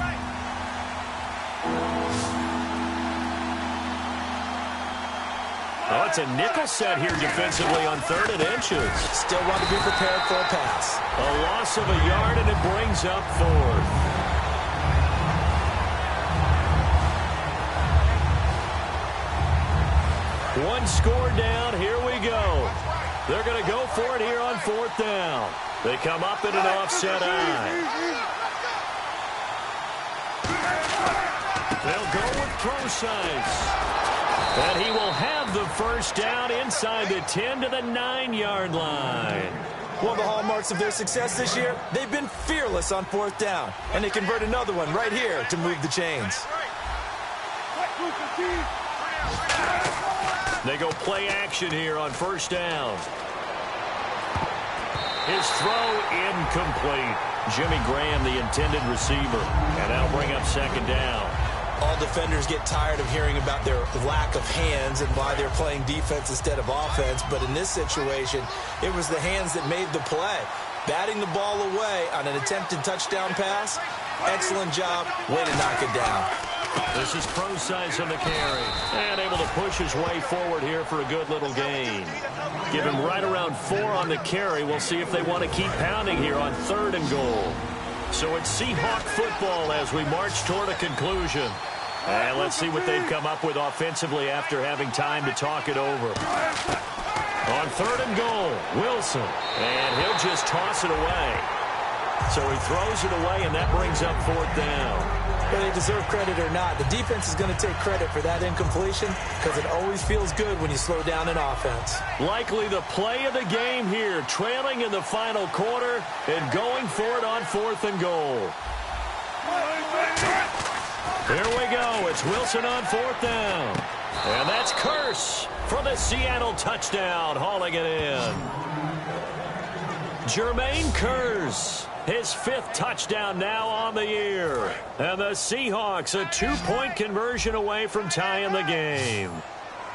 Oh, it's a nickel set here defensively on 3rd and inches. Still want to be prepared for a pass. A loss of a yard, and it brings up 4th. One score down. Here we go. They're going to go for it here on 4th down. They come up in an offset eye. They'll go with Procise. And he will have the first down inside the 10 to the 9-yard line. One of the hallmarks of their success this year, they've been fearless on 4th down. And they convert another one right here to move the chains. They go play action here on 1st down. His throw incomplete. Jimmy Graham, the intended receiver. And that'll bring up 2nd down. All defenders get tired of hearing about their lack of hands and why they're playing defense instead of offense. But in this situation, it was the hands that made the play. Batting the ball away on an attempted touchdown pass. Excellent job. Way to knock it down. This is Procise on the carry. And able to push his way forward here for a good little gain. Give him right around 4 on the carry. We'll see if they want to keep pounding here on 3rd and goal. So it's Seahawk football as we march toward a conclusion. And let's see what they've come up with offensively after having time to talk it over. On 3rd and goal, Wilson. And he'll just toss it away. So he throws it away, and that brings up 4th down. Whether they deserve credit or not, the defense is going to take credit for that incompletion because it always feels good when you slow down an offense. Likely the play of the game here, trailing in the final quarter and going for it on 4th and goal. Here we go. It's Wilson on 4th down. And that's Curse for the Seattle touchdown, hauling it in. Jermaine Curse. His 5th touchdown now on the year. And the Seahawks a 2-point conversion away from tying the game.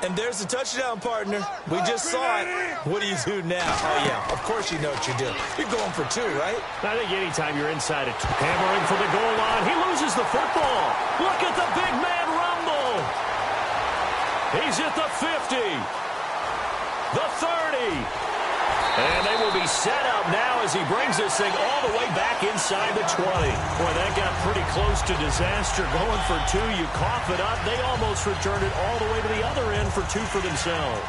And there's the touchdown, partner. We just saw it. What do you do now? Oh, yeah, of course you know what you do. You're going for 2, right? I think anytime you're inside it, hammering for the goal line, he loses the football. Look at the big man rumble. He's at the 50, the 30. And they will be set up now as he brings this thing all the way back inside the 20. Boy, that got pretty close to disaster. Going for 2, you cough it up. They almost returned it all the way to the other end for 2 for themselves.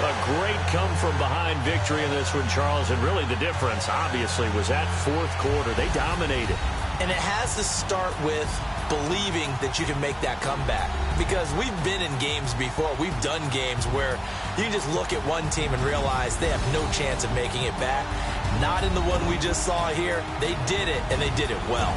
A great come-from-behind victory in this one, Charles, and really the difference, obviously, was that fourth quarter. They dominated. And it has to start with believing that you can make that comeback. Because we've been in games before. We've done games where you just look at one team and realize they have no chance of making it back. Not in the one we just saw here. They did it, and they did it well.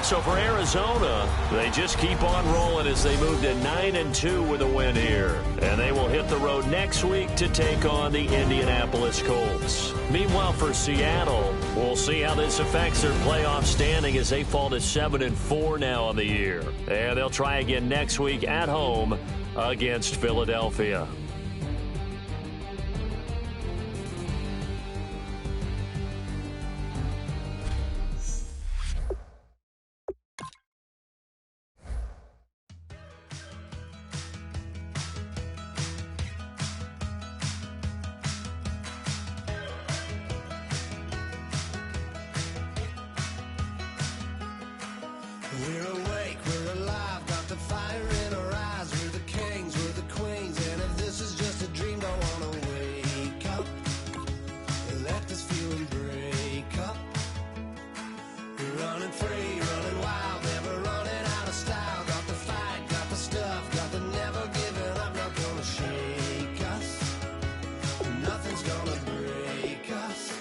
So for Arizona, they just keep on rolling as they move to 9-2 with a win here. And they will hit the road next week to take on the Indianapolis Colts. Meanwhile, for Seattle, we'll see how this affects their playoff standing as they fall to 7-4 now on the year. And they'll try again next week at home against Philadelphia. We're awake, we're alive, got the fire in our eyes. We're the kings, we're the queens, and if this is just a dream, don't wanna wake up. Let this feeling break up. We're running free, running wild, never running out of style. Got the fight, got the stuff, got the never giving up. Not gonna shake us, nothing's gonna break us.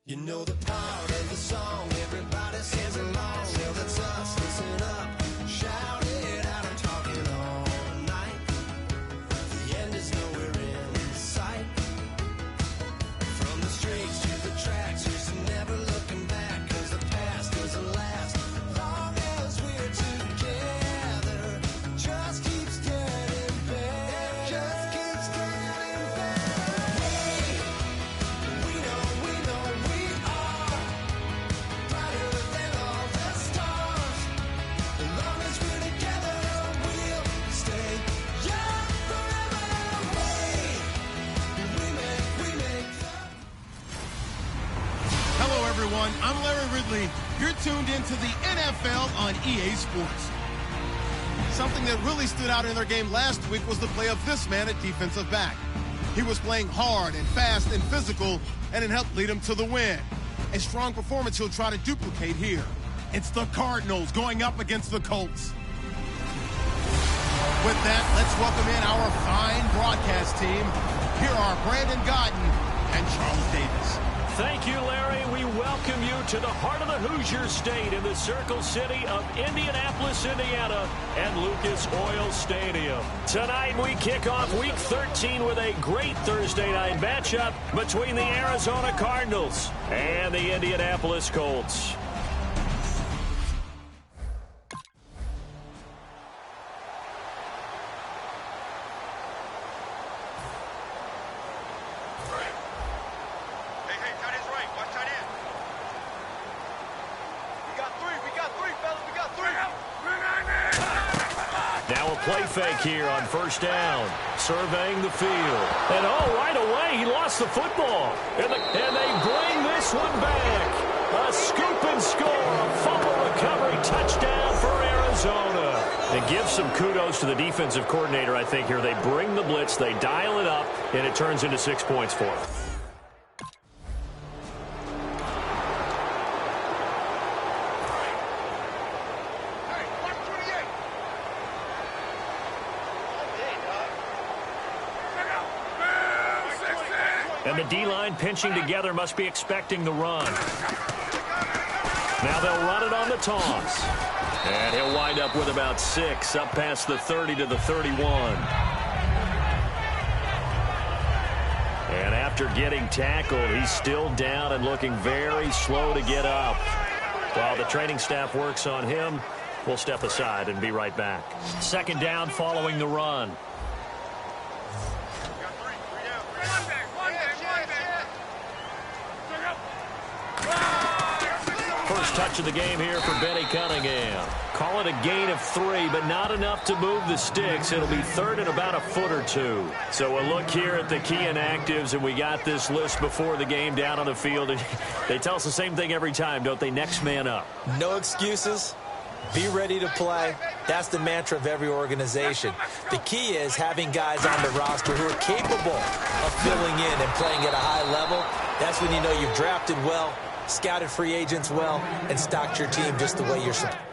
You know the part of the song, everybody sings along. Well, that's us, listen up, shout it out, I'm talking all night. The end is nowhere in sight. From the streets to the tracks, here's to never looking back. Cause the past doesn't last, long as we're together. Just keeps getting better, just keeps getting better. We know we are brighter than all the stars. As long as we're together, we'll stay young forever. We make the... Hello, everyone. I'm Larry Ridley. You're tuned into the NFL on EA Sports. Something that really stood out in their game last week was the play of this man at defensive back. He was playing hard and fast and physical, and it helped lead him to the win. A strong performance he'll try to duplicate here. It's the Cardinals going up against the Colts. With that, let's welcome in our fine broadcast team. Here are Brandon Godden and Charles Davis. Thank you, Larry. We welcome you to the heart of the Hoosier State in the Circle City of Indianapolis, Indiana, and Lucas Oil Stadium. Tonight, we kick off Week 13 with a great Thursday night matchup between the Arizona Cardinals and the Indianapolis Colts. Hey, tight end's right. Watch tight end. We got three, fellas. We got three. Now a play fake here on first down. Surveying the field. And right away, he lost the football. And they bring this one back. A scoop and score. A fumble recovery touchdown for Arizona. And give some kudos to the defensive coordinator, I think, here. They bring the blitz, they dial it up, and it turns into 6 points for them. And the D-line pinching together must be expecting the run. Now they'll run it on the toss. And he'll wind up with about 6, up past the 30 to the 31. After getting tackled, he's still down and looking very slow to get up. While the training staff works on him, we'll step aside and be right back. Second down following the run. First touch of the game here for Benny Cunningham. Call it a gain of 3, but not enough to move the sticks. It'll be third and about a foot or 2. So a look here at the key inactives, and we got this list before the game down on the field. They tell us the same thing every time, don't they? Next man up. No excuses. Be ready to play. That's the mantra of every organization. The key is having guys on the roster who are capable of filling in and playing at a high level. That's when you know you've drafted well, scouted free agents well, and stocked your team just the way you're supposed to.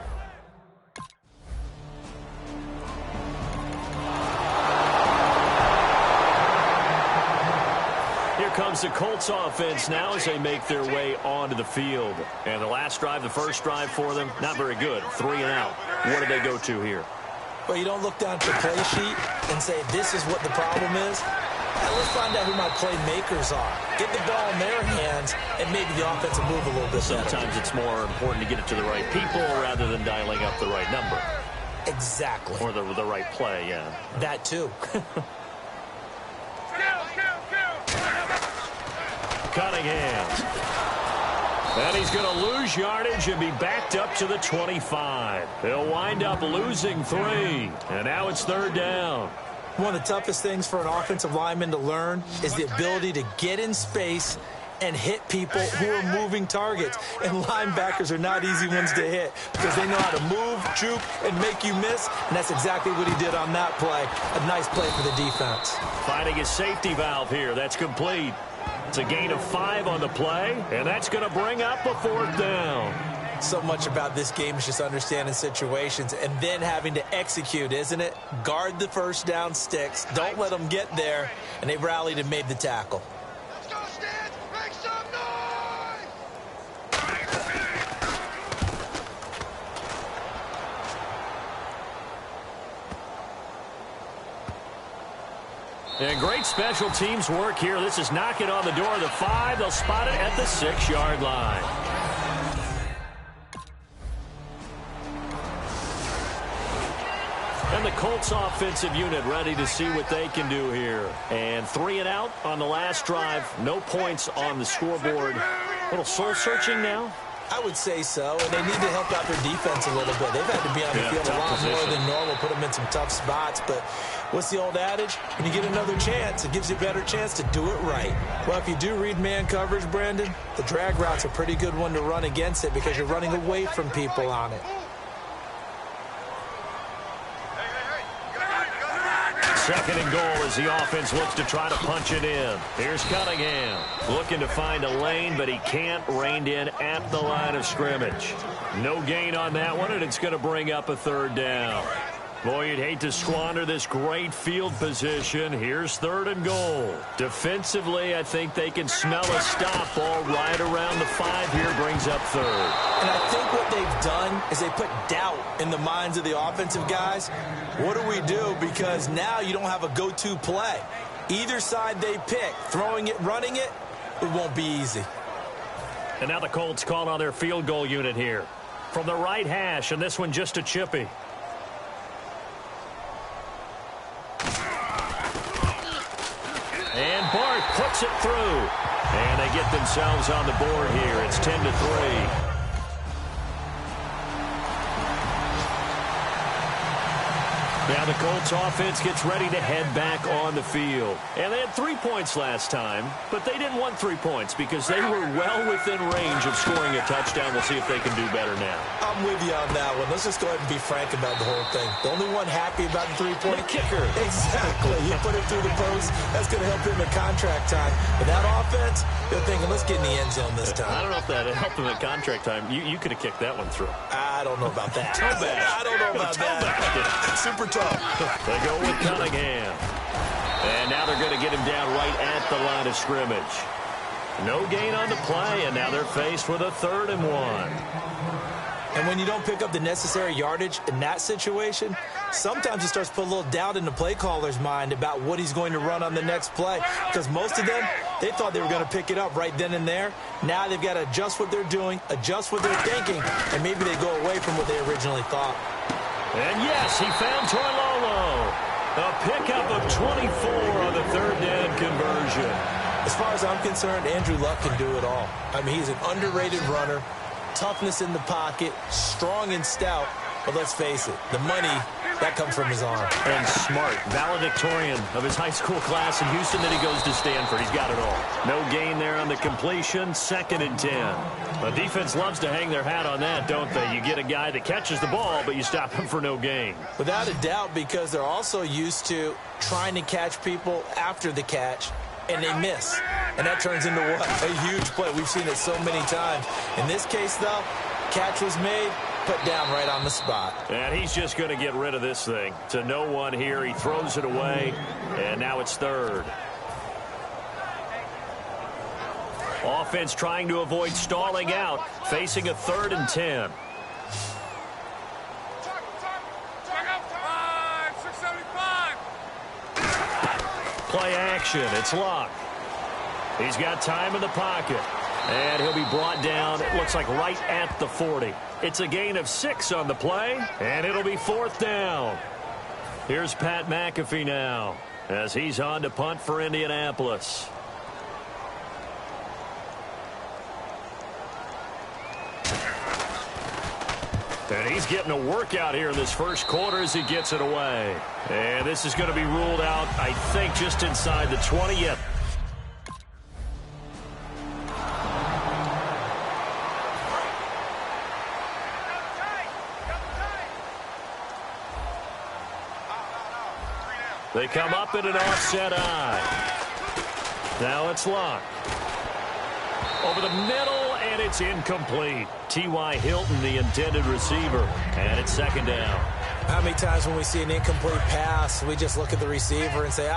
Here comes the Colts offense now as they make their way onto the field. And the last drive, the first drive for them, not very good. 3 and out. What do they go to here? Well, you don't look down at your play sheet and say, this is what the problem is. Now let's find out who my playmakers are. Get the ball in their hands, and maybe the offense will move a little bit better. Sometimes it's more important to get it to the right people rather than dialing up the right number. Exactly. Or the right play, yeah. That too. Cunningham. And he's going to lose yardage and be backed up to the 25. He'll wind up losing 3. And now it's third down. One of the toughest things for an offensive lineman to learn is the ability to get in space and hit people who are moving targets. And linebackers are not easy ones to hit because they know how to move, juke, and make you miss. And that's exactly what he did on that play. A nice play for the defense. Finding his safety valve here. That's complete. It's a gain of 5 on the play, and that's going to bring up a fourth down. So much about this game is just understanding situations and then having to execute, isn't it? Guard the first down sticks. Don't let them get there. And they rallied and made the tackle. Let's go, Stan! Make some noise! And great special teams work here. This is knocking on the door of the 5. They'll spot it at the 6-yard line. And the Colts offensive unit ready to see what they can do here. And 3 and out on the last drive. No points on the scoreboard. A little soul-searching now? I would say so, and they need to help out their defense a little bit. They've had to be on the field a lot more than normal, put them in some tough spots. But what's the old adage? When you get another chance, it gives you a better chance to do it right. Well, if you do read man coverage, Brandon, the drag route's a pretty good one to run against it because you're running away from people on it. Second and goal as the offense looks to try to punch it in. Here's Cunningham looking to find a lane, but he can't. Reined in at the line of scrimmage. No gain on that one, and it's going to bring up a third down. Boy, you'd hate to squander this great field position. Here's third and goal. Defensively, I think they can smell a stop ball right around the 5 here. Brings up third. And I think what they've done is they put doubt in the minds of the offensive guys. What do we do? Because now you don't have a go-to play. Either side they pick, throwing it, running it, it won't be easy. And now the Colts call on their field goal unit here. From the right hash, and this one just a chippy. And Bart puts it through. And they get themselves on the board here. It's 10-3. Now the Colts offense gets ready to head back on the field. And they had 3 points last time, but they didn't want 3 points because they were well within range of scoring a touchdown. We'll see if they can do better now. I'm with you on that one. Let's just go ahead and be frank about the whole thing. The only one happy about the 3-point kicker. Exactly. You put it through the post. That's going to help him at contract time. But that offense, they're thinking, let's get in the end zone this time. I don't know if that helped him at contract time. You could have kicked that one through. I don't know about that. I don't know about that. Super tough. They go with Cunningham. And now they're going to get him down right at the line of scrimmage. No gain on the play, and now they're faced with a 3rd and 1. And when you don't pick up the necessary yardage in that situation, sometimes it starts to put a little doubt in the play caller's mind about what he's going to run on the next play. Because most of them, They thought they were going to pick it up right then and there. Now they've got to adjust what they're doing, adjust what they're thinking, and maybe they go away from what they originally thought. And yes, he found Toilolo. A pickup of 24 on the third down conversion. As far as I'm concerned, Andrew Luck can do it all. I mean, he's an underrated runner, toughness in the pocket, strong and stout. But let's face it, the money, that comes from his arm. And smart, valedictorian of his high school class in Houston. Then he goes to Stanford. He's got it all. No gain there on the completion. 2nd and 10. The defense loves to hang their hat on that, don't they? You get a guy that catches the ball, but you stop him for no gain. Without a doubt, because they're also used to trying to catch people after the catch, and they miss. And that turns into what? A huge play. We've seen it so many times. In this case, though, catch was made, put down right on the spot. And he's just going to get rid of this thing. To no one here. He throws it away, and now it's 3rd. Offense trying to avoid stalling out, facing a 3rd and 10. Play action. It's Luck. He's got time in the pocket. And he'll be brought down, it looks like right at the 40. It's a gain of 6 on the play, and it'll be 4th down. Here's Pat McAfee now as he's on to punt for Indianapolis. And he's getting a workout here in this first quarter as he gets it away. And this is going to be ruled out, I think, just inside the 20. Yet. They come up in an offset eye. Now it's Luck. Over the middle, and it's incomplete. T.Y. Hilton, the intended receiver, and it's 2nd down. How many times when we see an incomplete pass, we just look at the receiver and say,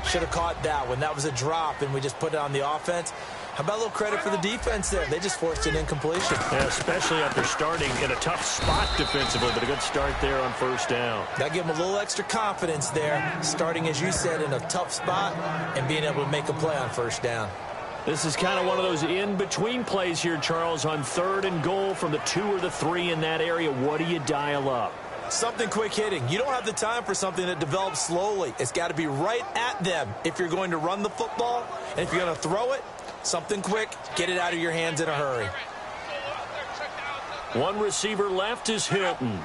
should have caught that one. That was a drop, and we just put it on the offense. How about a little credit for the defense there? They just forced an incompletion. Yeah, especially after starting in a tough spot defensively, but a good start there on 1st down. That gave them a little extra confidence there, starting, as you said, in a tough spot and being able to make a play on 1st down. This is kind of one of those in-between plays here, Charles, on 3rd and goal from the 2 or the 3 in that area. What do you dial up? Something quick hitting. You don't have the time for something that develops slowly. It's got to be right at them if you're going to run the football. And if you're going to throw it, something quick, get it out of your hands in a hurry. One receiver left is Hilton.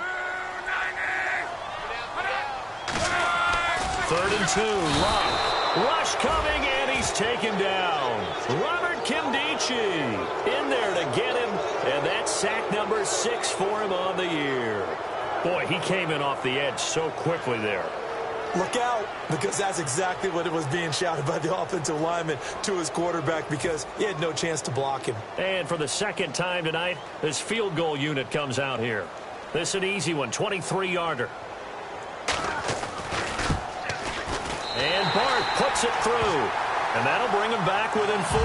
3rd and 2, Luck. Rush coming, and he's taken down. Robert Kimdichie in there to get him, and that's sack number 6 for him on the year. Boy, he came in off the edge so quickly there. Look out, because that's exactly what it was being shouted by the offensive lineman to his quarterback, because he had no chance to block him. And for the 2nd time tonight, this field goal unit comes out here. This is an easy one, 23-yarder. And Bart puts it through, and that'll bring him back within 4.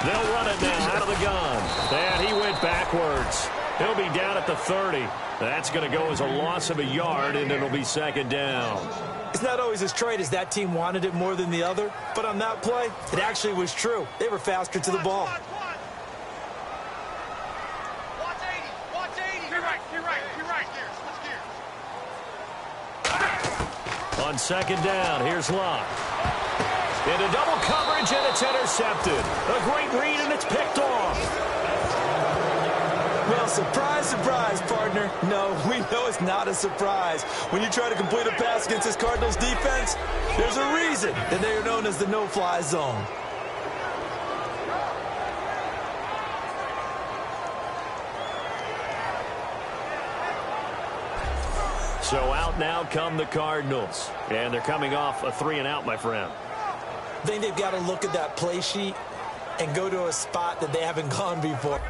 They'll run it now out of the gun. And he went backwards. He'll be down at the 30. That's going to go as a loss of a yard, and it'll be 2nd down. It's not always as straight as that team wanted it more than the other, but on that play, it actually was true. They were faster to the ball. Watch 80. You're right. On 2nd down, here's Luck. Into double coverage, and it's intercepted. A great read, and it's picked off. Well, surprise, surprise, partner. No, we know it's not a surprise. When you try to complete a pass against this Cardinals defense, there's a reason that they are known as the no-fly zone. So out now come the Cardinals. And they're coming off a 3-and-out, my friend. I think they've got to look at that play sheet and go to a spot that they haven't gone before.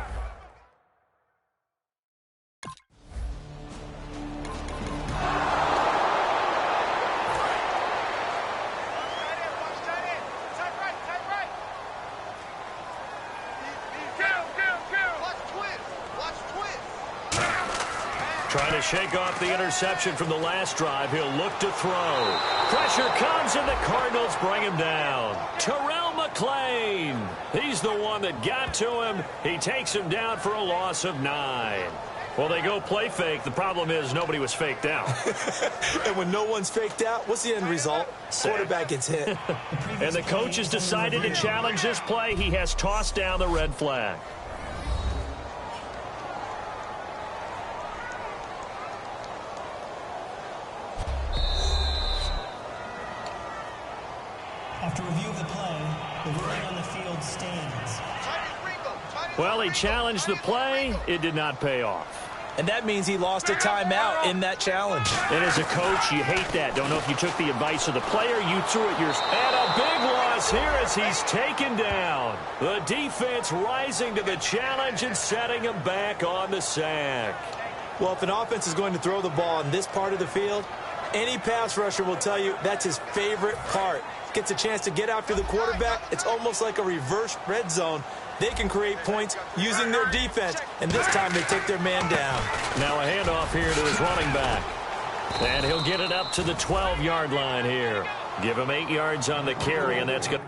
Trying to shake off the interception from the last drive. He'll look to throw. Pressure comes, and the Cardinals bring him down. Terrell McClain. He's the one that got to him. He takes him down for a loss of 9. Well, they go play fake. The problem is nobody was faked out. And when no one's faked out, what's the end result? Quarterback gets hit. And the coach has decided to challenge this play. He has tossed down the red flag. After review of the play, the ruling on the field stands. Well, he challenged the play. It did not pay off. And that means he lost a timeout in that challenge. And as a coach, you hate that. Don't know if you took the advice of the player. You threw it yours. And a big loss here as he's taken down. The defense rising to the challenge and setting him back on the sack. Well, if an offense is going to throw the ball in this part of the field, any pass rusher will tell you that's his favorite part. Gets a chance to get after the quarterback. It's almost like a reverse red zone. They can create points using their defense, and this time they take their man down. Now a handoff here to his running back. And he'll get it up to the 12-yard line here. Give him 8 yards on the carry, and that's good.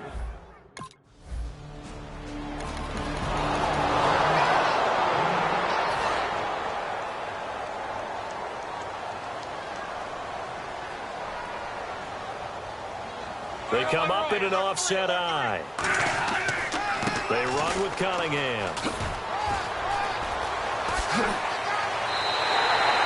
They come up in an offset eye. They run with Cunningham.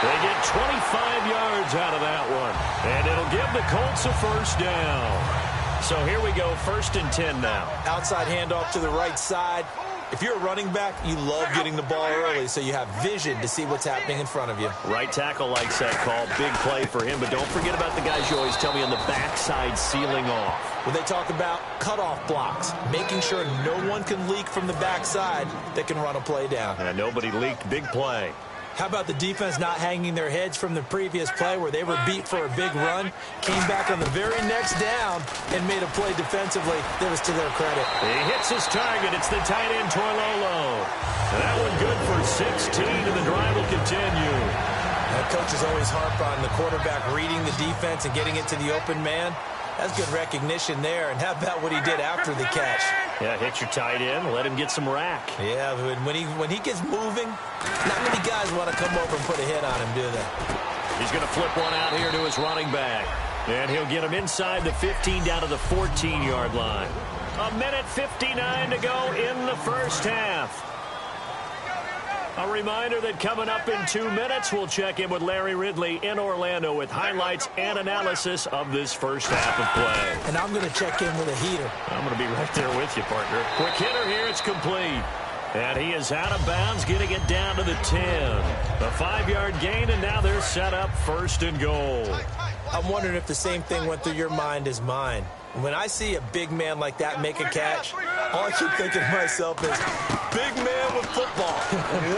They get 25 yards out of that one. And it'll give the Colts a first down. So here we go, 1st and 10 now. Outside handoff to the right side. If you're a running back, you love getting the ball early so you have vision to see what's happening in front of you. Right tackle likes that call. Big play for him. But don't forget about the guys you always tell me on the backside sealing off. When they talk about cutoff blocks, making sure no one can leak from the backside that can run a play down. And nobody leaked. Big play. How about the defense not hanging their heads from the previous play where they were beat for a big run, came back on the very next down, and made a play defensively that was to their credit. He hits his target. It's the tight end, Toilolo. That one good for 16, and the drive will continue. That coach is always harp on the quarterback reading the defense and getting it to the open man. That's good recognition there. And how about what he did after the catch? Yeah, hit your tight end, let him get some rack. Yeah, when he gets moving, not many guys want to come over and put a hit on him, do they? He's going to flip one out here to his running back. And he'll get him inside the 15 down to the 14-yard line. 1:59 to go in the first half. A reminder that coming up in 2 minutes, we'll check in with Larry Ridley in Orlando with highlights and analysis of this first half of play. And I'm going to check in with a heater. I'm going to be right there with you, partner. Quick hitter here, it's complete. And he is out of bounds, getting it down to the 10. A 5-yard gain, and now they're set up 1st and goal. I'm wondering if the same thing went through your mind as mine. When I see a big man like that make a catch, all I keep thinking to myself is, big man with football.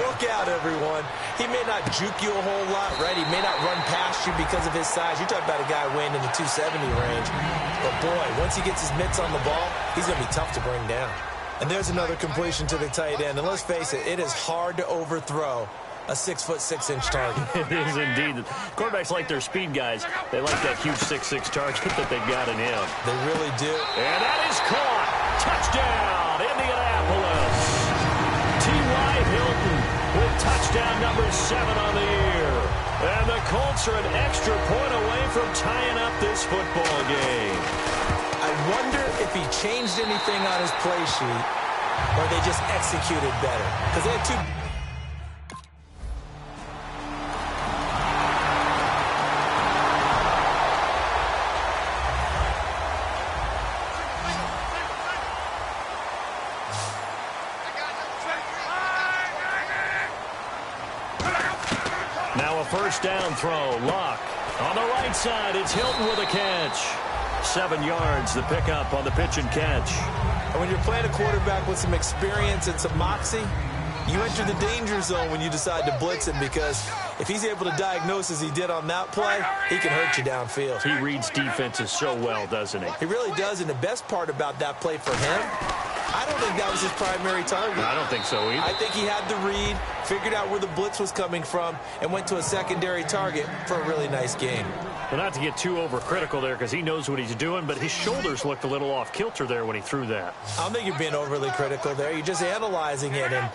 Look out, everyone. He may not juke you a whole lot, right? He may not run past you because of his size. You're talking about a guy weighing in the 270 range. But, boy, once he gets his mitts on the ball, he's going to be tough to bring down. And there's another completion to the tight end. And let's face it is hard to overthrow a 6'6" target. It is indeed. Quarterbacks like their speed guys. They like that huge 6'6" target that they've got in him. They really do. And that is caught. Touchdown, Indianapolis. T.Y. Hilton with touchdown number 7 on the year. And the Colts are an extra point away from tying up this football game. I wonder if he changed anything on his play sheet or they just executed better. Because they had two... Now a first down throw. Luck. On the right side, it's Hilton with a catch. 7 yards, the pickup on the pitch and catch. And when you're playing a quarterback with some experience and some moxie, you enter the danger zone when you decide to blitz him, because if he's able to diagnose as he did on that play, he can hurt you downfield. He reads defenses so well, doesn't he? He really does, and the best part about that play for him, I don't think that was his primary target. I don't think so either. I think he had the read, figured out where the blitz was coming from, and went to a secondary target for a really nice gain. Well, not to get too overcritical there because he knows what he's doing, but his shoulders looked a little off kilter there when he threw that. I don't think you're being overly critical there. You're just analyzing it, and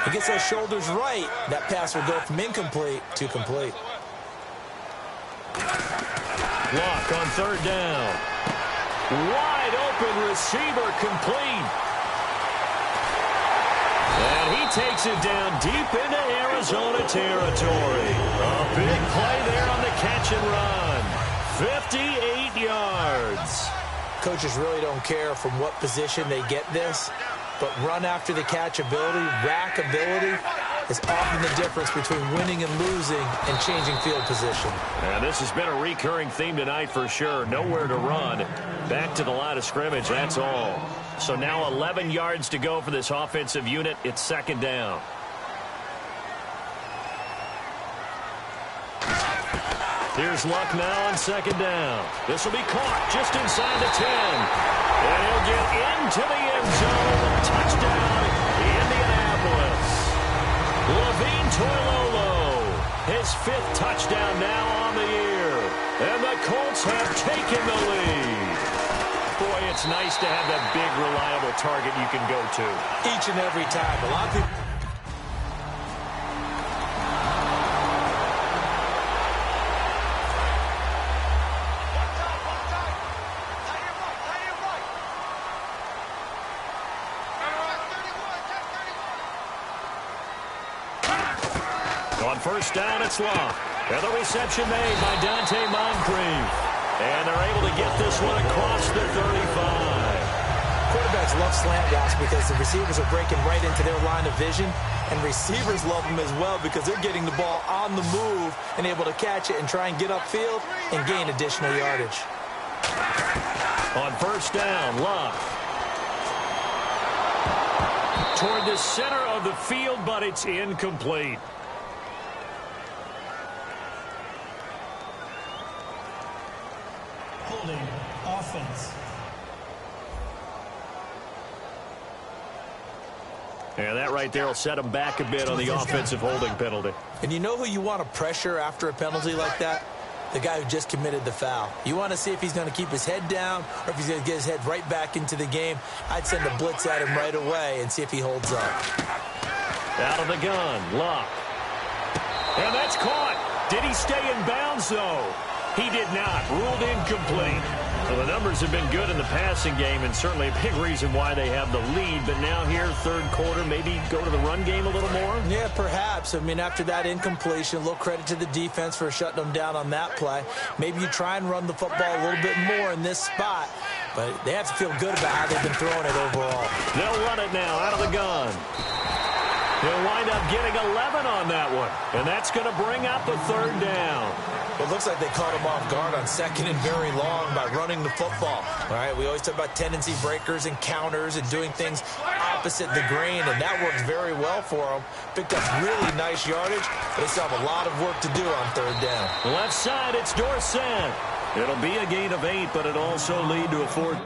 he gets those shoulders right. That pass will go from incomplete to complete. Luck on third down. Wide open receiver complete. And he takes it down deep into Arizona territory. A big play there on the catch and run. 58 yards. Coaches really don't care from what position they get this, but run after the catch ability, rack ability, is often the difference between winning and losing and changing field position. And this has been a recurring theme tonight for sure. Nowhere to run. Back to the line of scrimmage, that's all. So now 11 yards to go for this offensive unit. It's second down. Here's Luck now on second down. This will be caught just inside the 10. And he'll get into the end zone. Touchdown, Indianapolis. Levine Toilolo, his 5th touchdown now on the year. And the Colts have taken the lead. Boy, it's nice to have that big, reliable target you can go to. Each and every time. A lot of people... On first down, it's Luck. And the reception made by Dante Moncrief. And they're able to get this one across the 35. Quarterbacks love slant routes because the receivers are breaking right into their line of vision, and receivers love them as well because they're getting the ball on the move and able to catch it and try and get upfield and gain additional yardage. On first down, Luck. Toward the center of the field, but it's incomplete. Holding offense. And that right there will set him back a bit on the offensive holding penalty. And you know who you want to pressure after a penalty like that? The guy who just committed the foul. You want to see if he's going to keep his head down or if he's going to get his head right back into the game. I'd send a blitz at him right away and see if he holds up. Out of the gun, Luck. And that's caught. Did he stay in bounds, though? He did not. Ruled incomplete. Well, the numbers have been good in the passing game and certainly a big reason why they have the lead. But now here, third quarter, maybe go to the run game a little more? Yeah, perhaps. I mean, after that incompletion, a little credit to the defense for shutting them down on that play. Maybe you try and run the football a little bit more in this spot. But they have to feel good about how they've been throwing it overall. They'll run it now out of the gun. He'll wind up getting 11 on that one. And that's going to bring up a third down. It looks like they caught him off guard on second and very long by running the football. All right, we always talk about tendency breakers and counters and doing things opposite the grain, and that works very well for them. Picked up really nice yardage, but they still have a lot of work to do on third down. Left side, it's Dorsett. It'll be a gain of 8, but it'll also lead to a fourth.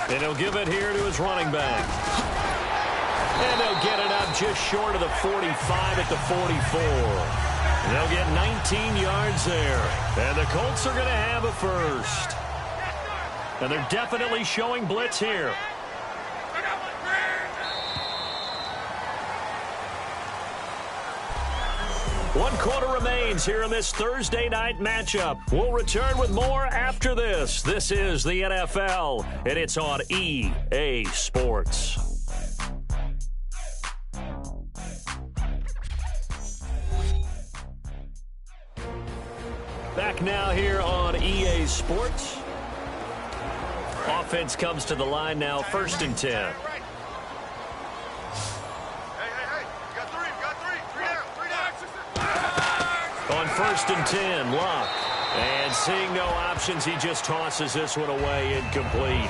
And he'll give it here to his running back. And they'll get it up just short of the 45 at the 44. They'll get 19 yards there. And the Colts are going to have a first. And they're definitely showing blitz here. One quarter remains here in this Thursday night matchup. We'll return with more after this. This is the NFL, and it's on EA Sports. Back now here on EA Sports. Offense comes to the line now, 1st and 10. On 1st and 10, Luck. And seeing no options, he just tosses this one away, incomplete.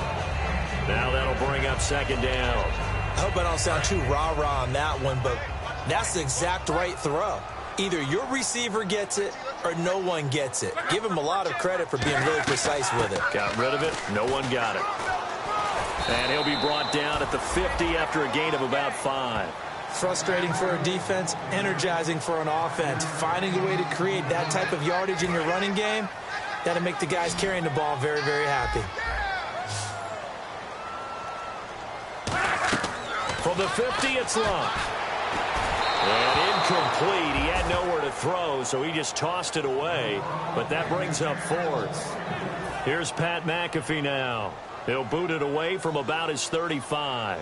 Now that'll bring up second down. I hope I don't sound too rah-rah on that one, but that's the exact right throw. Either your receiver gets it or no one gets it. Give him a lot of credit for being really precise with it. Got rid of it. No one got it. And he'll be brought down at the 50 after a gain of about 5. Frustrating for a defense, energizing for an offense. Finding a way to create that type of yardage in your running game, that'll make the guys carrying the ball very, very happy. From the 50, it's Luck. And incomplete. He had nowhere to throw, so he just tossed it away. But that brings up 4th. Here's Pat McAfee now. He'll boot it away from about his 35.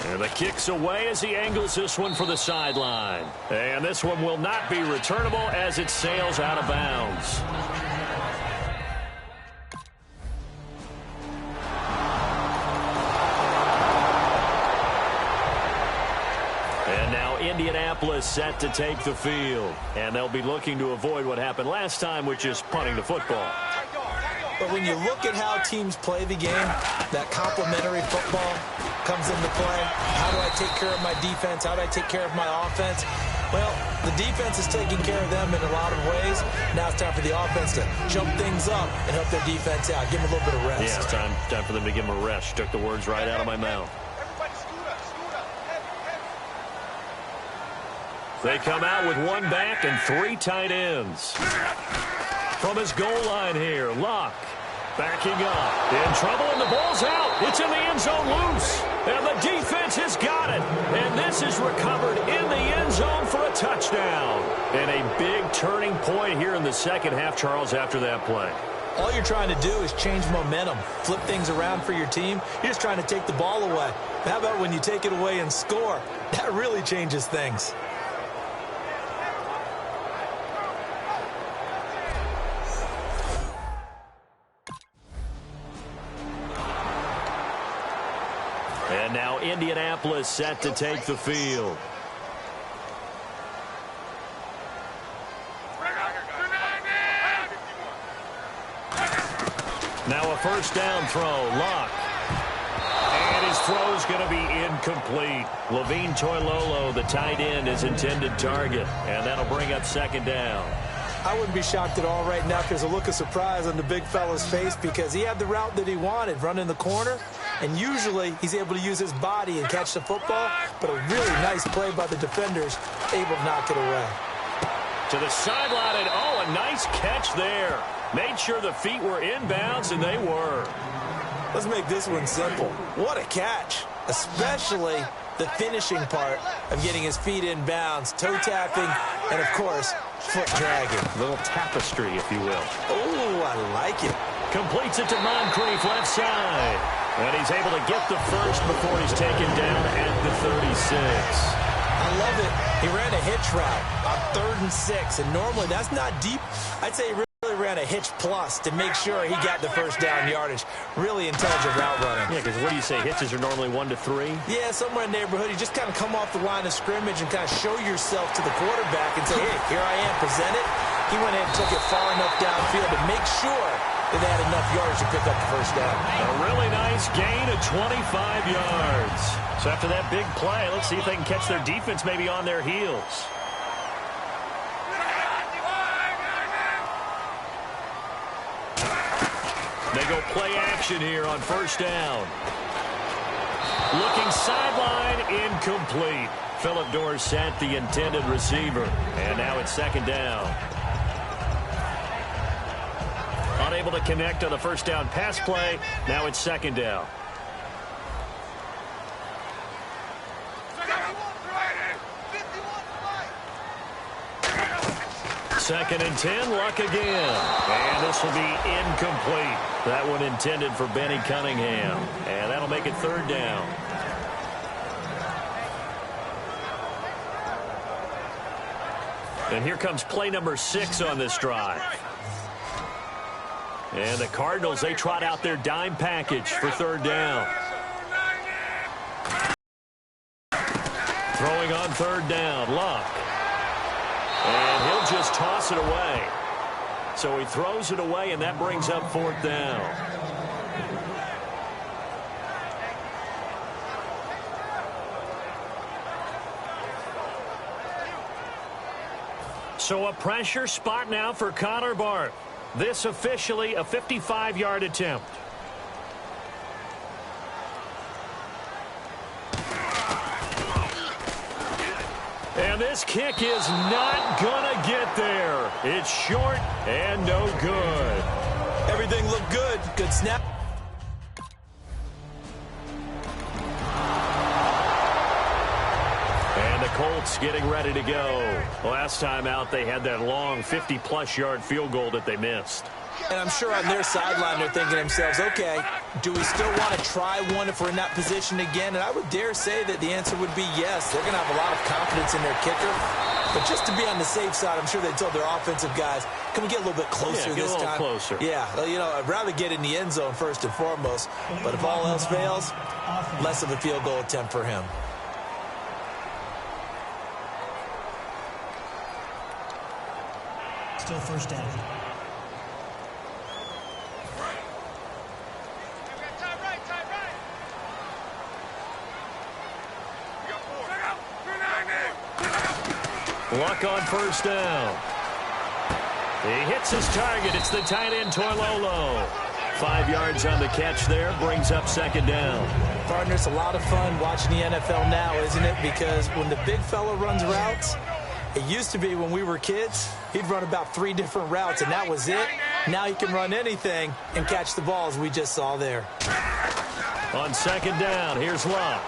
And the kick's away as he angles this one for the sideline. And this one will not be returnable as it sails out of bounds. And now Indianapolis set to take the field. And they'll be looking to avoid what happened last time, which is punting the football. But when you look at how teams play the game, that complementary football comes into play. How do I take care of my defense? How do I take care of my offense? Well, the defense is taking care of them in a lot of ways. Now it's time for the offense to jump things up and help their defense out. Give them a little bit of rest. Yeah, it's time for them to give them a rest. Took the words right out of my mouth. They come out with one back and 3 tight ends. From his goal line here, Luck backing up. In trouble, and the ball's out. It's in the end zone loose. And the defense has got it. And this is recovered in the end zone for a touchdown. And a big turning point here in the second half, Charles, after that play. All you're trying to do is change momentum, flip things around for your team. You're just trying to take the ball away. How about when you take it away and score? That really changes things. And now Indianapolis set to take the field. Now a first down throw, Luck. And his throw's going to be incomplete. Levine Toilolo, the tight end, his intended target. And that'll bring up second down. I wouldn't be shocked at all right now if there's a look of surprise on the big fella's face because he had the route that he wanted, running the corner. And usually he's able to use his body and catch the football, but a really nice play by the defenders, able to knock it away. To the sideline, and oh, a nice catch there. Made sure the feet were inbounds, and they were. Let's make this one simple. What a catch, especially the finishing part of getting his feet in bounds, toe tapping, and of course, foot dragging. A little tapestry, if you will. Oh, I like it. Completes it to Moncrief, left side. And he's able to get the first before he's taken down at the 36. I love it. He ran a hitch route on 3rd and 6, and normally that's not deep. I'd say he really ran a hitch plus to make sure he got the first down yardage. Really intelligent route running. Yeah, because what do you say, hitches are normally 1 to 3? Yeah, somewhere in the neighborhood. You just kind of come off the line of scrimmage and kind of show yourself to the quarterback and say, hey, here I am, present it. He went ahead and took it far enough downfield to make sure that they had enough yards to pick up the first down. A really nice gain of 25 yards. So after that big play, let's see if they can catch their defense maybe on their heels. They go play action here on first down. Looking sideline, incomplete. Philip Dorsett, the intended receiver. And now it's second down. Unable to connect on the first down pass play. Now it's second down. Second and 10, Luck again. And this will be incomplete. That one intended for Benny Cunningham. And that'll make it third down. And here comes play number 6 on this drive. And the Cardinals, they trot out their dime package for third down. Throwing on third down. Luck. And he'll just toss it away. So he throws it away, and that brings up fourth down. So a pressure spot now for Connor Barth. This officially a 55-yard attempt. And this kick is not going to get there. It's short and no good. Everything looked good. Good snap. And the Colts getting ready to go. Last time out, they had that long 50-plus yard field goal that they missed. And I'm sure on their sideline they're thinking to themselves, okay, do we still want to try one if we're in that position again? And I would dare say that the answer would be yes. They're going to have a lot of confidence in their kicker. But just to be on the safe side, I'm sure they told their offensive guys, can we get a little bit closer this time? Get a little closer. Yeah, you know, I'd rather get in the end zone first and foremost. But if all else fails, less of a field goal attempt for him. Still first down. Luck on first down. He hits his target. It's the tight end, Toilolo. 5 yards on the catch there. Brings up second down. Partner, it's a lot of fun watching the NFL now, isn't it? Because when the big fella runs routes, it used to be when we were kids, he'd run about 3 different routes, and that was it. Now he can run anything and catch the ball, as we just saw there. On second down, here's Luck.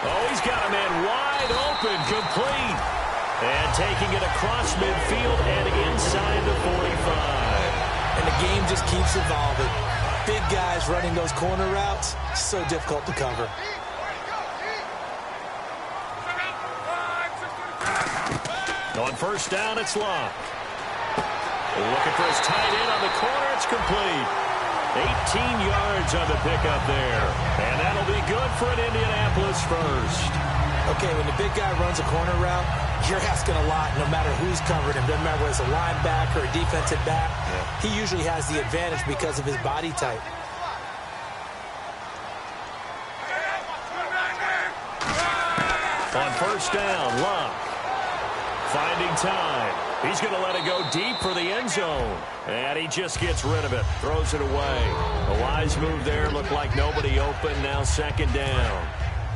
Oh, he's got a man wide open, complete. And taking it across midfield and inside the 45. And the game just keeps evolving. Big guys running those corner routes, so difficult to cover. On first down, it's Luck. Looking for his tight end on the corner. It's complete. 18 yards on the pickup there. And that'll be good for an Indianapolis first. Okay, when the big guy runs a corner route, you're asking a lot no matter who's covering him. Doesn't matter whether it's a linebacker or a defensive back. Yeah. He usually has the advantage because of his body type. On first down, Luck. Finding time. He's going to let it go deep for the end zone. And he just gets rid of it. Throws it away. A wise move there. Looked like nobody open. Now second down.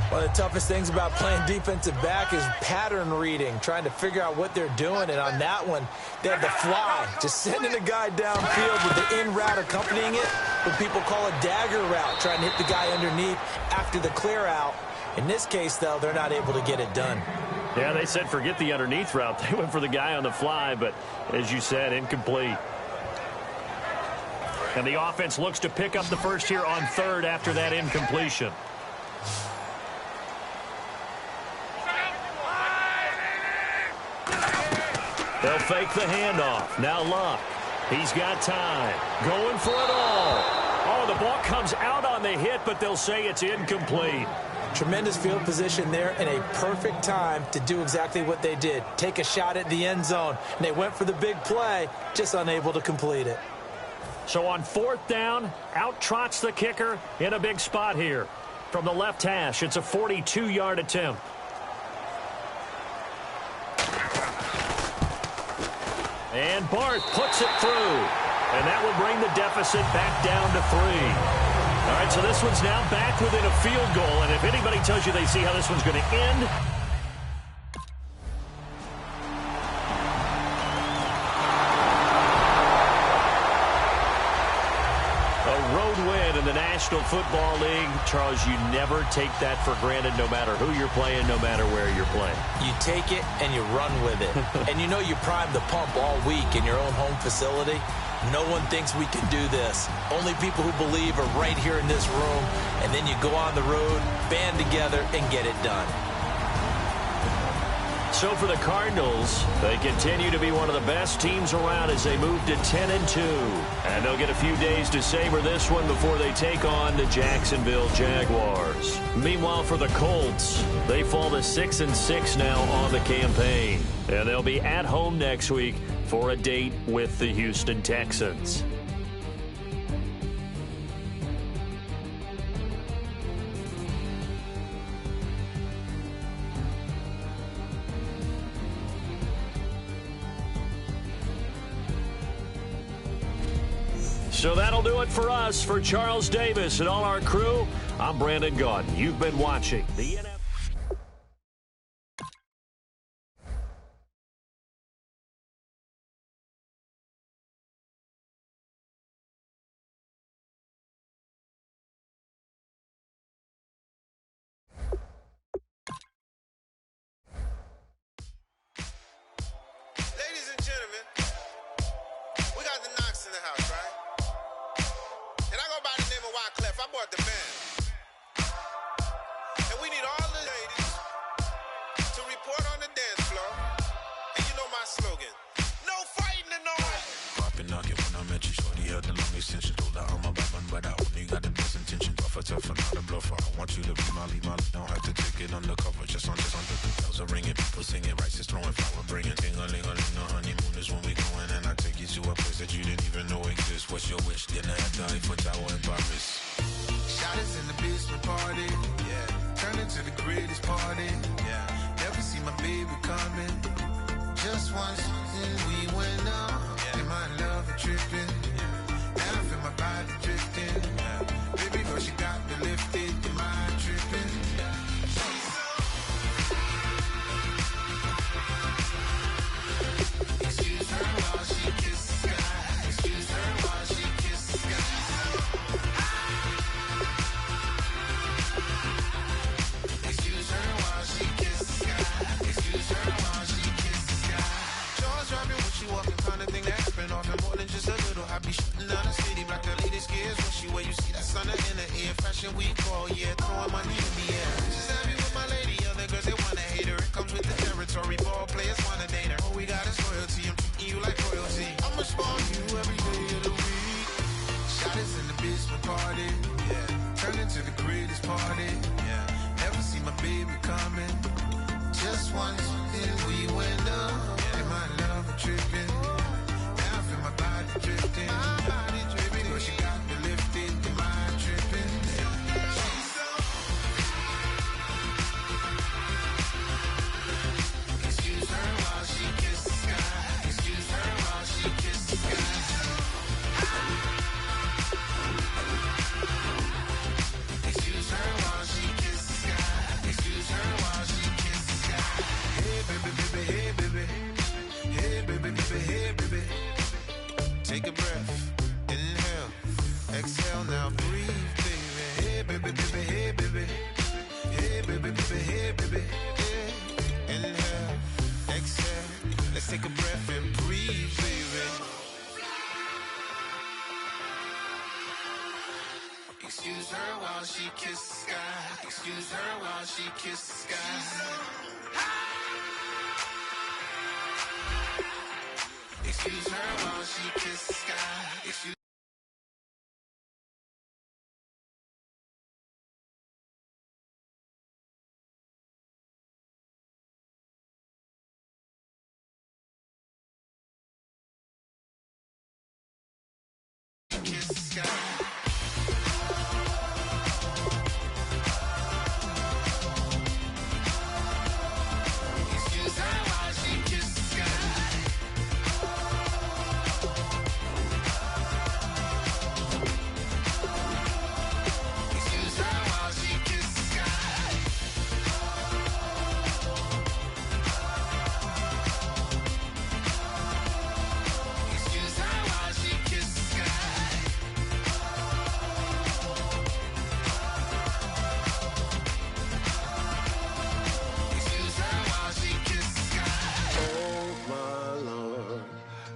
One of the toughest things about playing defensive back is pattern reading, trying to figure out what they're doing. And on that one, they had the fly, just sending a guy downfield with the in route accompanying it, what people call a dagger route, trying to hit the guy underneath after the clear out. In this case, though, they're not able to get it done. Yeah, they said forget the underneath route. They went for the guy on the fly, but as you said, incomplete. And the offense looks to pick up the first here on third after that incompletion. They'll fake the handoff. Now Luck. He's got time. Going for it all. Oh, the ball comes out on the hit, but they'll say it's incomplete. Tremendous field position there and a perfect time to do exactly what they did. Take a shot at the end zone. And they went for the big play, just unable to complete it. So on fourth down, out trots the kicker in a big spot here. From the left hash, it's a 42-yard attempt. And Barth puts it through. And that will bring the deficit back down to 3. All right, so this one's now back within a field goal. And if anybody tells you they see how this one's going to end, a road win in the National Football League. Charles, you never take that for granted no matter who you're playing, no matter where you're playing. You take it and you run with it. And you know you primed the pump all week in your own home facility. No one thinks we can do this. Only people who believe are right here in this room. And then you go on the road, band together, and get it done. So for the Cardinals, they continue to be one of the best teams around as they move to 10-2. And they'll get a few days to savor this one before they take on the Jacksonville Jaguars. Meanwhile, for the Colts, they fall to 6-6 now on the campaign. And they'll be at home next week for a date with the Houston Texans. So that'll do it for us. For Charles Davis and all our crew, I'm Brandon Gaudin. You've been watching the NFL. Ladies and gentlemen, we got the Knox in the house, right? And I go by the name of Wyclef. I bought the band. And we need all the ladies to report on the dance floor. And you know my slogan, no fighting in no way. Poppin' knockin' when I met you, shorty had the long extension. Told her I'm a bad man, but I only got the best intention. Tough, not a bluffer. I want you to be my lead, don't have to take it undercover. Just under the bells are ringing, people singing, rice is throwing, flower bringing. Ting-a-ling-a-ling, the honeymoon is when we going, and I take you to a place that you didn't even know exists. What's your wish? Dinner at the Eiffel Tower in Paris. Shot is in the basement party, yeah. Turn into the greatest party, yeah. Never see my baby coming. Just once, we went up, yeah. And my love tripping, yeah. Now I feel my body drifting, yeah. Baby girl, she got me lifted, the mind tripping, yeah. Excuse her while she kisses the sky. Excuse her while she kisses the sky. Excuse her while she kisses the sky. Excuse her while she kisses the sky. Jaws dropping when she walking, kind of thing that happen often. More than just a little happy shooting down the city. Black the lady scares when she wear. You see that sun in the air. Fashion week all year, throwing money in the air. She's happy with my lady. Other girls they wanna hate her. It comes with the territory. Ball players wanna date her. All we got is loyalty. I'm treating you like royalty. I'ma spawn you every day of the week. Shot is in the basement party, yeah. Turn into the greatest party, yeah. Never see my baby coming. Just once, then we went up, yeah. And my love tripping. Now I feel my body drifting. My body dripping. But she got me lifted, the mind tripping. She's so. Excuse her while she kisses the sky. Excuse her while she kisses the sky. Excuse her while she kisses the sky. Excuse her while she kisses the sky. Hey baby, baby, hey baby. Hey baby, baby, hey baby. Take a breath, inhale, exhale, now breathe, baby. Hey baby, baby, hey baby. Hey baby, baby, hey baby. Yeah. Inhale, exhale, let's take a breath and breathe, baby. Excuse her while she kisses the sky. Excuse her while she kisses the sky. Excuse her while she kisses the sky. Excuse kiss the sky. Excuse her while she kisses the sky. Excuse her while she kisses the sky. Excuse her while she kisses the sky. Excuse her while she kisses the sky. Oh my Lord,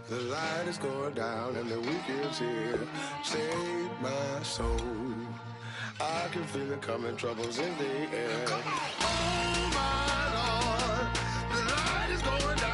the light is going down and the weekend's here. Save my soul. I can feel it coming, troubles in the air. Oh my Lord, the light is going down.